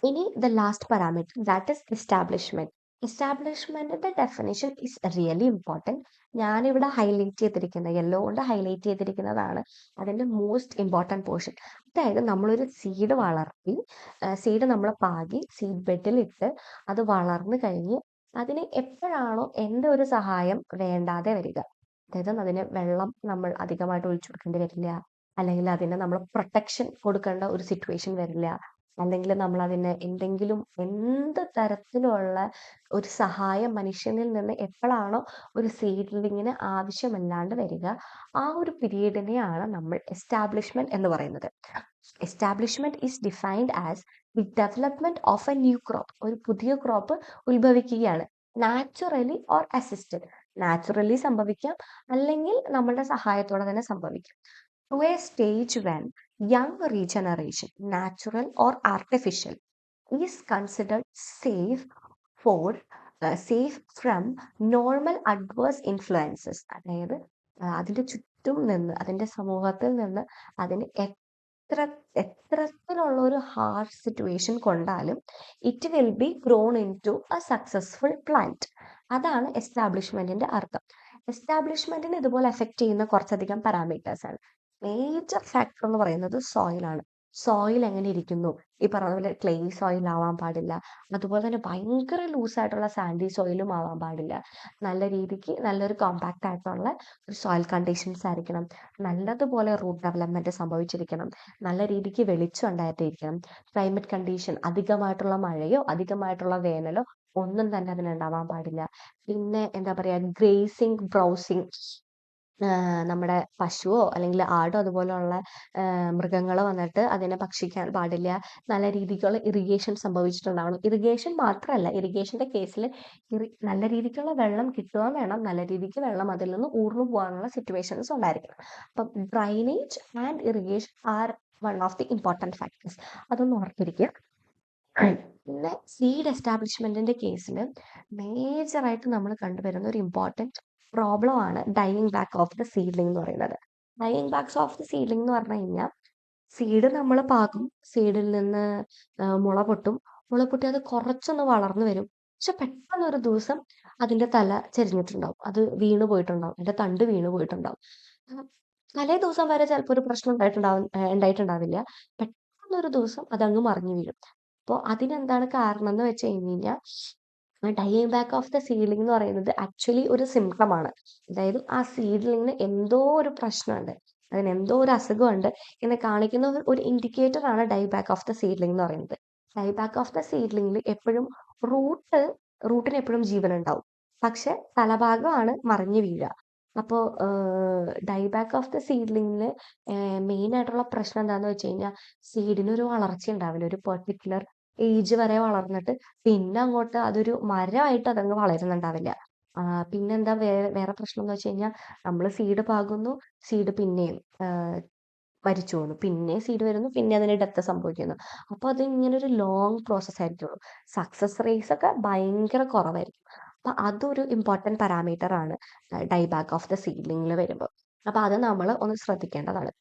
ഇനി the last parameter, that is establishment. എസ്റ്റാബ്ലിഷ്മെന്റിന്റെ ഡെഫിനേഷൻ ഇസ് റിയലി ഇമ്പോർട്ടൻറ്റ്. ഞാനിവിടെ ഹൈലൈറ്റ് ചെയ്തിരിക്കുന്ന, യെല്ലോ കൊണ്ട് ഹൈലൈറ്റ് ചെയ്തിരിക്കുന്നതാണ് അതിന്റെ മോസ്റ്റ് ഇമ്പോർട്ടൻറ്റ് പോർഷൻ. അതായത് നമ്മളൊരു സീഡ് വളർത്തി, സീഡ് നമ്മൾ പാകി സീഡ് ബെഡിലിട്ട് അത് വളർന്നു കഴിഞ്ഞ് അതിന് എപ്പോഴാണോ എൻ്റെ ഒരു സഹായം വേണ്ടാതെ വരിക, അതായത് അതിന് വെള്ളം നമ്മൾ അധികമായിട്ട് ഒഴിച്ചു കൊടുക്കേണ്ടി വരില്ല, അല്ലെങ്കിൽ അതിന് നമ്മൾ പ്രൊട്ടക്ഷൻ കൊടുക്കേണ്ട ഒരു സിറ്റുവേഷൻ വരില്ല, അല്ലെങ്കിൽ നമ്മൾ അതിന് എന്ത് തരത്തിലുള്ള ഒരു സഹായം മനുഷ്യനിൽ നിന്ന് എപ്പോഴാണോ ഒരു സീഡ്ലിങ്ങിന് ആവശ്യമല്ലാണ്ട് വരിക, ആ ഒരു പീരീഡിനെയാണ് നമ്മൾ എസ്റ്റാബ്ലിഷ്മെന്റ് എന്ന് പറയുന്നത്. Establishment is defined as the development of a new crop. ഒരു പുതിയ ക്രോപ്പ് ഉത്ഭവിക്കുകയാണ്. Naturally or assisted. നാച്ചുറലി സംഭവിക്കാം, അല്ലെങ്കിൽ നമ്മളുടെ സഹായത്തോടെ തന്നെ സംഭവിക്കാം. To a stage when young regeneration, natural or artificial, is considered for safe from normal adverse influences. അതായത് അതിന്റെ ചുറ്റും നിന്ന്, അതിന്റെ സമൂഹത്തിൽ നിന്ന് അതിന് എത്രത്തിലുള്ള ഒരു ഹാർഷ് സിറ്റുവേഷൻ കൊണ്ടാലും it will be grown in to a successful plant. അതാണ് എസ്റ്റാബ്ലിഷ്മെന്റിന്റെ അർത്ഥം. എസ്റ്റാബ്ലിഷ്മെന്റിനെ ഇതുപോലെ എഫക്ട് ചെയ്യുന്ന കുറച്ചധികം പാരാമീറ്റേഴ്സ് ആണ്. മേജർ ഫാക്ടർ എന്ന് പറയുന്നത് സോയിലാണ്. സോയിൽ എങ്ങനെ ഇരിക്കുന്നു. ഈ പറഞ്ഞ പോലെ ക്ലേ സോയിൽ ആവാൻ പാടില്ല. അതുപോലെ തന്നെ ഭയങ്കര ലൂസായിട്ടുള്ള സാൻഡി സോയിലും ആവാൻ പാടില്ല. നല്ല രീതിക്ക് നല്ലൊരു കോമ്പാക്റ്റ് ആയിട്ടുള്ള ഒരു സോയിൽ കണ്ടീഷൻസ് ആയിരിക്കണം. നല്ലതുപോലെ റൂട്ട് ഡെവലപ്മെന്റ് സംഭവിച്ചിരിക്കണം. നല്ല രീതിക്ക് വെളിച്ചം ഉണ്ടായിട്ടിരിക്കണം. ക്ലൈമറ്റ് കണ്ടീഷൻ അധികമായിട്ടുള്ള മഴയോ അധികമായിട്ടുള്ള വേനലോ ഒന്നും തന്നെ അതിനുണ്ടാവാൻ പാടില്ല. പിന്നെ എന്താ പറയാ, ഗ്രേസിങ് ബ്രൗസിങ്, നമ്മുടെ പശുവോ അല്ലെങ്കിൽ ആടോ അതുപോലെയുള്ള മൃഗങ്ങൾ വന്നിട്ട് അതിനെ ഭക്ഷിക്കാൻ പാടില്ല. നല്ല രീതിക്കുള്ള ഇറിഗേഷൻ സംഭവിച്ചിട്ടുണ്ടാവണം. ഇറിഗേഷൻ മാത്രമല്ല, ഇറിഗേഷന്റെ കേസിൽ നല്ല രീതിക്കുള്ള വെള്ളം കിട്ടുക വേണം. നല്ല രീതിക്ക് വെള്ളം അതിൽ നിന്ന് ഊർന്നു പോകാനുള്ള സിറ്റുവേഷൻസ് ഉണ്ടായിരിക്കണം. അപ്പം drainage and irrigation are one of the important factors. അതൊന്ന് ഓർത്തിരിക്കുക. പിന്നെ സീഡ് എസ്റ്റാബ്ലിഷ്മെന്റിന്റെ കേസിൽ മേജറായിട്ട് നമ്മൾ കണ്ടുവരുന്ന ഒരു ഇമ്പോർട്ടൻറ്റ് പ്രോബ്ലം ആണ് dying back of the seedling എന്ന് പറയുന്നത്. Dying backs of the seedling എന്ന് പറഞ്ഞു കഴിഞ്ഞാൽ സീഡ് നമ്മൾ പാകും, സീഡിൽ നിന്ന് മുള പൊട്ടും, മുള പൊട്ടി അത് കുറച്ചൊന്ന് വളർന്നു വരും. പക്ഷെ പെട്ടെന്ന് ഒരു ദിവസം അതിന്റെ തല ചെരിഞ്ഞിട്ടുണ്ടാവും, അത് വീണ് പോയിട്ടുണ്ടാവും, അതിന്റെ തണ്ട് വീണ് പോയിട്ടുണ്ടാവും. തലേ ദിവസം വരെ ചിലപ്പോൾ ഒരു പ്രശ്നം ഉണ്ടായിട്ടുണ്ടാവില്ല. പെട്ടെന്നൊരു ദിവസം അതങ്ങ് മറിഞ്ഞു വീഴും. അപ്പോൾ അതിനെന്താണ് കാരണം എന്ന് വെച്ച് കഴിഞ്ഞാൽ, dying back of the seedling എന്ന് പറയുന്നത് ആക്ച്വലി ഒരു സിംറ്റം ആണ്. അതായത് ആ സീഡ്ലിങ്ങിന് എന്തോ ഒരു പ്രശ്നമുണ്ട്, അതിന് എന്തോ ഒരു അസുഖമുണ്ട് എന്ന് കാണിക്കുന്ന ഒരു ഇൻഡിക്കേറ്റർ ആണ് die back of the seedling എന്ന് പറയുന്നത്. ഡൈ ബാക്ക് ഓഫ് ദ സീഡ്ലിംഗിൽ എപ്പോഴും റൂട്ടിന് എപ്പോഴും ജീവൻ ഉണ്ടാവും, പക്ഷെ തലഭാഗമാണ് മറിഞ്ഞു വീഴുക. അപ്പോൾ ഡൈ ബാക്ക് ഓഫ് ദ സീഡ്ലിംഗിൽ മെയിൻ ആയിട്ടുള്ള പ്രശ്നം എന്താണെന്ന് വെച്ച് കഴിഞ്ഞാൽ, സീഡിന് ഒരു വളർച്ച ഉണ്ടാവില്ല. ഒരു പെർട്ടിക്കുലർ ഏജ് വരെ വളർന്നിട്ട് പിന്നെ അങ്ങോട്ട് അതൊരു മരമായിട്ട് അതങ്ങ് വളരുന്നുണ്ടാവില്ല. പിന്നെന്താ വേറെ പ്രശ്നം എന്ന് വെച്ച് കഴിഞ്ഞാൽ, നമ്മൾ സീഡ് പാകുന്നു, സീഡ് പിന്നെയും മരിച്ചു പോകുന്നു, പിന്നെ സീഡ് വരുന്നു, പിന്നെ അതിന് ഡെത്ത് സംഭവിക്കുന്നു. അപ്പോൾ അത് ഇങ്ങനെ ഒരു ലോങ് പ്രോസസ് ആയിരിക്കുള്ളൂ. സക്സസ് റേറ്റ്സ് ഒക്കെ ഭയങ്കര കുറവായിരിക്കും. അപ്പൊ അതൊരു ഇമ്പോർട്ടൻറ്റ് പാരാമീറ്റർ ആണ് ഡൈ ബാക്ക് ഓഫ് ദ സീഡ്ലിംഗിൽ വരുമ്പോൾ. അപ്പൊ അത് നമ്മൾ ഒന്ന് ശ്രദ്ധിക്കേണ്ടതാണ്.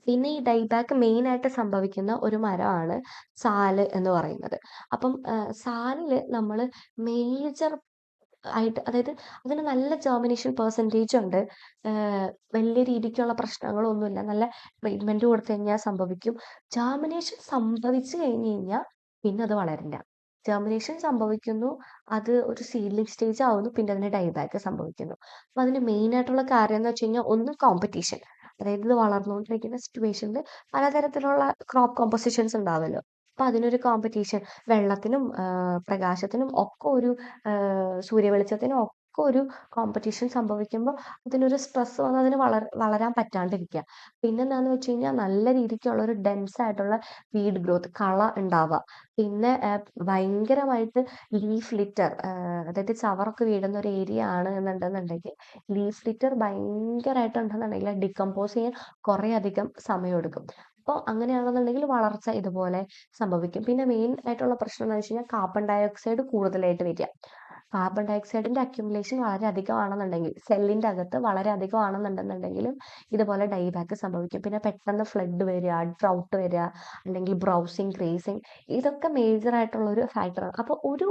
പിന്നെ ഈ ഡൈബാക്ക് മെയിൻ ആയിട്ട് സംഭവിക്കുന്ന ഒരു മരമാണ് സാല് എന്ന് പറയുന്നത്. അപ്പം സാലില് നമ്മൾ മേജർ ആയിട്ട്, അതായത് അതിന് നല്ല ജെർമിനേഷൻ പെർസെൻറ്റേജ് ഉണ്ട്. വലിയ രീതിക്കുള്ള പ്രശ്നങ്ങളൊന്നുമില്ല. നല്ല ട്രീറ്റ്മെന്റ് കൊടുത്തു കഴിഞ്ഞാൽ സംഭവിക്കും. ജെർമിനേഷൻ സംഭവിച്ചു കഴിഞ്ഞ് കഴിഞ്ഞാൽ പിന്നെ അത് വളരില്ല. ജെർമിനേഷൻ സംഭവിക്കുന്നു, അത് ഒരു സീഡ്ലിംഗ് സ്റ്റേജ് ആവുന്നു, പിന്നെ അതിന് ഡൈബാക്ക് സംഭവിക്കുന്നു. അപ്പൊ അതിന് മെയിൻ ആയിട്ടുള്ള കാര്യം എന്ന് വെച്ച് കഴിഞ്ഞാൽ, ഒന്ന് കോമ്പറ്റീഷൻ. അതായത് ഇത് വളർന്നുകൊണ്ടിരിക്കുന്ന സിറ്റുവേഷനിൽ പലതരത്തിലുള്ള ക്രോപ്പ് കോമ്പോസിഷൻസ് ഉണ്ടാവുമല്ലോ. അപ്പൊ അതിനൊരു കോമ്പറ്റീഷൻ, വെള്ളത്തിനും പ്രകാശത്തിനും ഒക്കെ ഒരു സൂര്യവെളിച്ചത്തിനും ഒക്കെ ഒരു കോമ്പറ്റീഷൻ സംഭവിക്കുമ്പോൾ അതിനൊരു സ്ട്രെസ് വന്ന് അതിന് വളരാൻ പറ്റാണ്ടിരിക്കുക. പിന്നെന്താന്ന് വെച്ച് കഴിഞ്ഞാൽ, നല്ല രീതിക്കുള്ള ഒരു ഡെൻസ് ആയിട്ടുള്ള വീഡ് ഗ്രോത്ത്, കള ഉണ്ടാവുക. പിന്നെ ഭയങ്കരമായിട്ട് ലീഫ് ലിറ്റർ, അതായത് ചവറൊക്കെ വീഴുന്ന ഒരു ഏരിയ ആണ് എന്നുണ്ടെന്നുണ്ടെങ്കിൽ, ലീഫ് ലിറ്റർ ഭയങ്കരമായിട്ട് ഉണ്ടെന്നുണ്ടെങ്കിൽ ഡികമ്പോസ് ചെയ്യാൻ കുറേ അധികം സമയമെടുക്കും. അപ്പോൾ അങ്ങനെയാണെന്നുണ്ടെങ്കിൽ വളർച്ച ഇതുപോലെ സംഭവിക്കും. പിന്നെ മെയിൻ ആയിട്ടുള്ള പ്രശ്നം എന്ന് വെച്ച് കഴിഞ്ഞാൽ, കാർബൺ ഡൈ ഓക്സൈഡ് കൂടുതലായിട്ട് വരിക. കാർബൺ ഡൈ ഓക്സൈഡിന്റെ അക്യുമുലേഷൻ വളരെ അധികമാണെന്നുണ്ടെങ്കിൽ, സെല്ലിന്റെ അകത്ത് വളരെ അധികമാണെന്നുണ്ടെന്നുണ്ടെങ്കിലും ഇതുപോലെ ഡൈബാക്ക് സംഭവിക്കും. പിന്നെ പെട്ടെന്ന് ഫ്ലഡ് വരിക, ഡ്രൗട്ട് വരിക, അല്ലെങ്കിൽ ബ്രൗസിങ്, ഗ്രേസിങ്, ഇതൊക്കെ മേജർ ആയിട്ടുള്ള ഒരു ഫാക്ടറാണ്. അപ്പോൾ ഒരു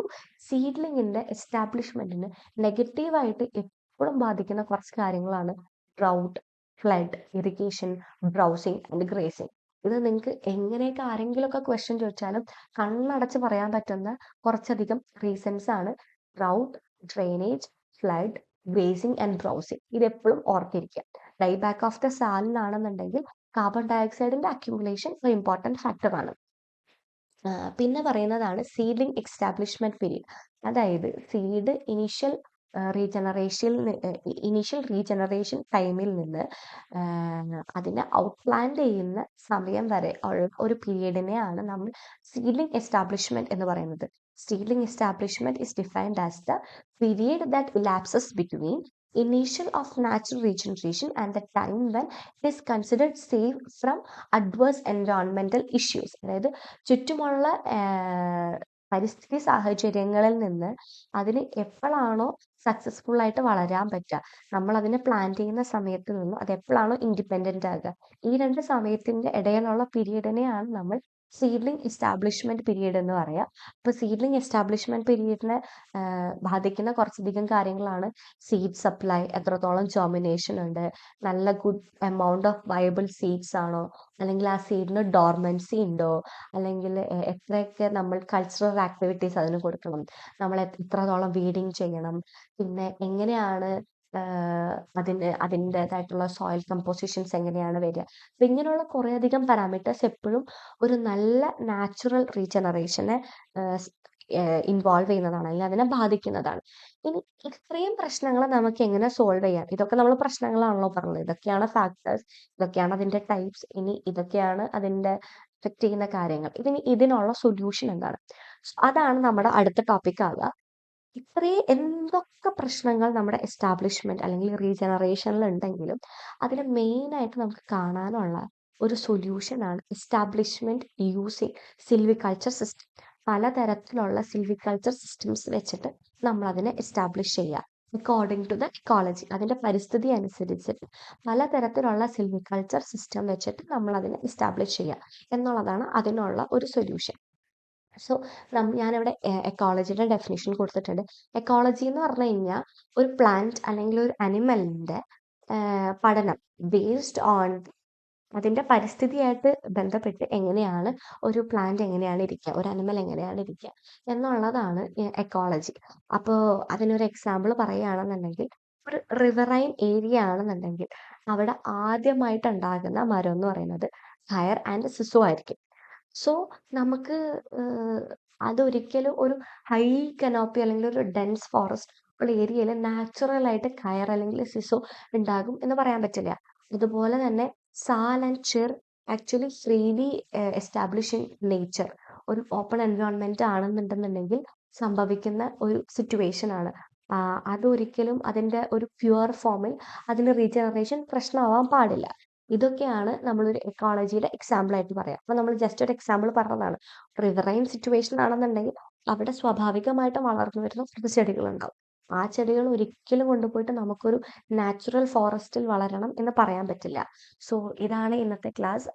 സീഡ്ലിങ്ങിന്റെ എസ്റ്റാബ്ലിഷ്മെന്റിന് നെഗറ്റീവായിട്ട് എപ്പോഴും ബാധിക്കുന്ന കുറച്ച് കാര്യങ്ങളാണ് drought, flood, irrigation, browsing and gracing. ഇത് നിങ്ങൾക്ക് എങ്ങനെയൊക്കെ ആരെങ്കിലുമൊക്കെ ക്വസ്റ്റ്യൻ ചോദിച്ചാലും കണ്ണടച്ച് പറയാൻ പറ്റുന്ന കുറച്ചധികം റീസൺസ് ആണ് drought, drainage, flood, grazing and browsing. ഇതെപ്പോഴും ഓർത്തിരിക്കുക. ഡൈ ബാക്ക് ഓഫ് ദ സാലിനാണെന്നുണ്ടെങ്കിൽ കാർബൺ ഡൈ ഓക്സൈഡിന്റെ അക്യുമുലേഷൻ ഒരു ഇമ്പോർട്ടൻറ്റ് ഫാക്ടറാണ്. പിന്നെ പറയുന്നതാണ് സീഡ്ലിംഗ് എക്സ്റ്റാബ്ലിഷ്മെന്റ് പീരീഡ്. അതായത് സീഡ് ഇനീഷ്യൽ റീജനറേഷൻ ടൈമിൽ നിന്ന് അതിനെ ഔട്ട്പ്ലാന്റ് ചെയ്യുന്ന സമയം വരെ ഉള്ള ഒരു പീരീഡിനെയാണ് നമ്മൾ സീഡ്ലിംഗ് എസ്റ്റാബ്ലിഷ്മെന്റ് എന്ന് പറയുന്നത്. Seedling establishment is defined as the period that elapses between initial of natural regeneration and the time when it is considered safe from adverse environmental issues. അതായത് ചുറ്റുമുള്ള പരിസ്ഥിതി സാഹചര്യങ്ങളിൽ നിന്ന് അതിന് എപ്പോഴാണോ സക്സസ്ഫുൾ ആയിട്ട് വളരാൻ പറ്റുക, നമ്മൾ അതിനെ പ്ലാൻ ചെയ്യുന്ന സമയത്ത് നിന്നും അത് എപ്പോഴാണോ ഇൻഡിപെൻഡന്റ് ആകുക, ഈ രണ്ട് സമയത്തിന്റെ ഇടയിലുള്ള പീരീഡിനെയാണ് നമ്മൾ സീഡ്ലിംഗ് എസ്റ്റാബ്ലിഷ്മെന്റ് പീരീഡ് എന്ന് പറയാം. അപ്പോൾ സീഡ്ലിംഗ് എസ്റ്റാബ്ലിഷ്മെന്റ് പീരീഡിനെ ബാധിക്കുന്ന കുറച്ചധികം കാര്യങ്ങളാണ് സീഡ് സപ്ലൈ, എത്രത്തോളം ജോമിനേഷൻ ഉണ്ട്, നല്ല good amount of viable seeds ആണോ, അല്ലെങ്കിൽ ആ സീഡിന് ഡോർമൻസി ഉണ്ടോ, അല്ലെങ്കിൽ എത്രയൊക്കെ നമ്മൾ കൾച്ചറൽ ആക്ടിവിറ്റീസ് അതിന് കൊടുക്കണം, നമ്മൾ എത്രത്തോളം വീഡിങ് ചെയ്യണം, പിന്നെ എങ്ങനെയാണ് അതിൻ്റെതായിട്ടുള്ള സോയിൽ കമ്പോസിഷൻസ് എങ്ങനെയാണ് വരിക. അപ്പം ഇങ്ങനെയുള്ള കുറേയധികം പാരാമീറ്റേഴ്സ് എപ്പോഴും ഒരു നല്ല നാച്ചുറൽ റീജനറേഷനെ ഇൻവോൾവ് ചെയ്യുന്നതാണ്, അല്ലെങ്കിൽ അതിനെ ബാധിക്കുന്നതാണ്. ഇനി ഇത്രയും പ്രശ്നങ്ങൾ നമുക്ക് എങ്ങനെ സോൾവ് ചെയ്യാം? ഇതൊക്കെ നമ്മൾ പ്രശ്നങ്ങളാണല്ലോ പറഞ്ഞത്. ഇതൊക്കെയാണ് ഫാക്ടേഴ്സ്, ഇതൊക്കെയാണ് അതിന്റെ ടൈപ്സ്, ഇനി ഇതൊക്കെയാണ് അതിന്റെ എഫക്ട് ചെയ്യുന്ന കാര്യങ്ങൾ. ഇതിനുള്ള സൊല്യൂഷൻ എന്താണ്? അതാണ് നമ്മുടെ അടുത്ത ടോപ്പിക് ആവുക. ഇത്രയും എന്തൊക്കെ പ്രശ്നങ്ങൾ നമ്മുടെ എസ്റ്റാബ്ലിഷ്മെന്റ് അല്ലെങ്കിൽ റീജനറേഷനിൽ ഉണ്ടെങ്കിലും അതിൽ മെയിനായിട്ട് നമുക്ക് കാണാനുള്ള ഒരു സൊല്യൂഷനാണ് എസ്റ്റാബ്ലിഷ്മെന്റ് യൂസിങ് സിൽവികൾച്ചർ സിസ്റ്റം. പലതരത്തിലുള്ള സിൽവികൾച്ചർ സിസ്റ്റംസ് വെച്ചിട്ട് നമ്മൾ അതിനെ എസ്റ്റാബ്ലിഷ് ചെയ്യുക അക്കോർഡിംഗ് ടു ദ ഇക്കോളജി. അതിന്റെ പരിസ്ഥിതി അനുസരിച്ചിട്ട് പലതരത്തിലുള്ള സിൽവികൾച്ചർ സിസ്റ്റം വെച്ചിട്ട് നമ്മൾ അതിനെ എസ്റ്റാബ്ലിഷ് ചെയ്യുക എന്നുള്ളതാണ് അതിനുള്ള ഒരു സൊല്യൂഷൻ. സോ ഞാനിവിടെ എക്കോളജിയുടെ ഡെഫിനിഷൻ കൊടുത്തിട്ടുണ്ട്. എക്കോളജി എന്ന് പറഞ്ഞു കഴിഞ്ഞാൽ ഒരു പ്ലാന്റ് അല്ലെങ്കിൽ ഒരു അനിമലിന്റെ പഠനം ബേസ്ഡ് ഓൺ അതിന്റെ പരിസ്ഥിതിയായിട്ട് ബന്ധപ്പെട്ട് എങ്ങനെയാണ് ഒരു പ്ലാന്റ് എങ്ങനെയാണ് ഇരിക്കുക, ഒരു അനിമൽ എങ്ങനെയാണ് ഇരിക്കുക എന്നുള്ളതാണ് എക്കോളജി. അപ്പോൾ അതിനൊരു എക്സാമ്പിൾ പറയുകയാണെന്നുണ്ടെങ്കിൽ, ഒരു റിവറൈൻ ഏരിയ ആണെന്നുണ്ടെങ്കിൽ അവിടെ ആദ്യമായിട്ട് ഉണ്ടാകുന്ന മരം എന്ന് പറയുന്നത് ഹയർ ആൻഡ് സിസോ ആയിരിക്കും. സോ നമുക്ക് അതൊരിക്കലും ഒരു ഹൈ കനോപ്പി അല്ലെങ്കിൽ ഒരു ഡെൻസ് ഫോറസ്റ്റ് ഉള്ള ഏരിയയിൽ നാച്ചുറൽ ആയിട്ട് കയർ അല്ലെങ്കിൽ സിസോ ഉണ്ടാകും എന്ന് പറയാൻ പറ്റില്ല. അതുപോലെ തന്നെ sal and chir actually freely establishing nature. ഒരു ഓപ്പൺ എൻവയോൺമെന്റ് ആണെന്നുണ്ടെന്നുണ്ടെങ്കിൽ സംഭവിക്കുന്ന ഒരു സിറ്റുവേഷൻ ആണ്. അതൊരിക്കലും അതിന്റെ ഒരു പ്യുവർ ഫോമിൽ അതിന് റീജനറേഷൻ പ്രശ്നമാവാൻ പാടില്ല. ഇതൊക്കെയാണ് നമ്മളൊരു എക്കോളജിയുടെ എക്സാമ്പിൾ ആയിട്ട് പറയാം. അപ്പൊ നമ്മൾ ജസ്റ്റ് ഒരു എക്സാമ്പിൾ പറഞ്ഞതാണ്. റിവറൈൻ സിറ്റുവേഷൻ ആണെന്നുണ്ടെങ്കിൽ അവിടെ സ്വാഭാവികമായിട്ട് വളർന്നു വരുന്ന കുറച്ച് ചെടികളുണ്ടാവും. ആ ചെടികൾ ഒരിക്കലും കൊണ്ടുപോയിട്ട് നമുക്കൊരു നാച്ചുറൽ ഫോറസ്റ്റിൽ വളരണം എന്ന് പറയാൻ പറ്റില്ല. സോ ഇതാണ് ഇന്നത്തെ class.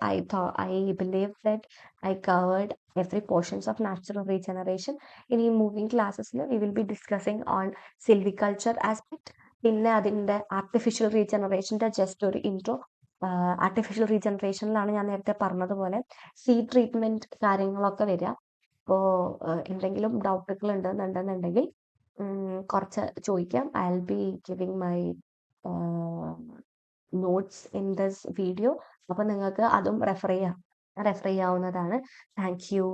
I believe that I covered every portions of natural regeneration. ഇനി മൂവിങ് ക്ലാസ്സസിൽ we will be discussing on silviculture aspect. പിന്നെ അതിന്റെ ആർട്ടിഫിഷ്യൽ റീജനറേഷന്റെ ജസ്റ്റ് ഒരു ഇൻട്രോ. ആർട്ടിഫിഷ്യൽ റീജനറേഷനിലാണ് ഞാൻ നേരത്തെ പറഞ്ഞതുപോലെ സീഡ് ട്രീറ്റ്മെന്റ് കാര്യങ്ങളൊക്കെ വരിക. അപ്പോൾ എന്തെങ്കിലും ഡൗട്ടുകൾ ഉണ്ടെന്നുണ്ടെങ്കിൽ കുറച്ച് ചോദിക്കാം. I will be giving my notes in this video. അപ്പോൾ നിങ്ങൾക്ക് അതും റെഫർ ചെയ്യാവുന്നതാണ്. Thank you.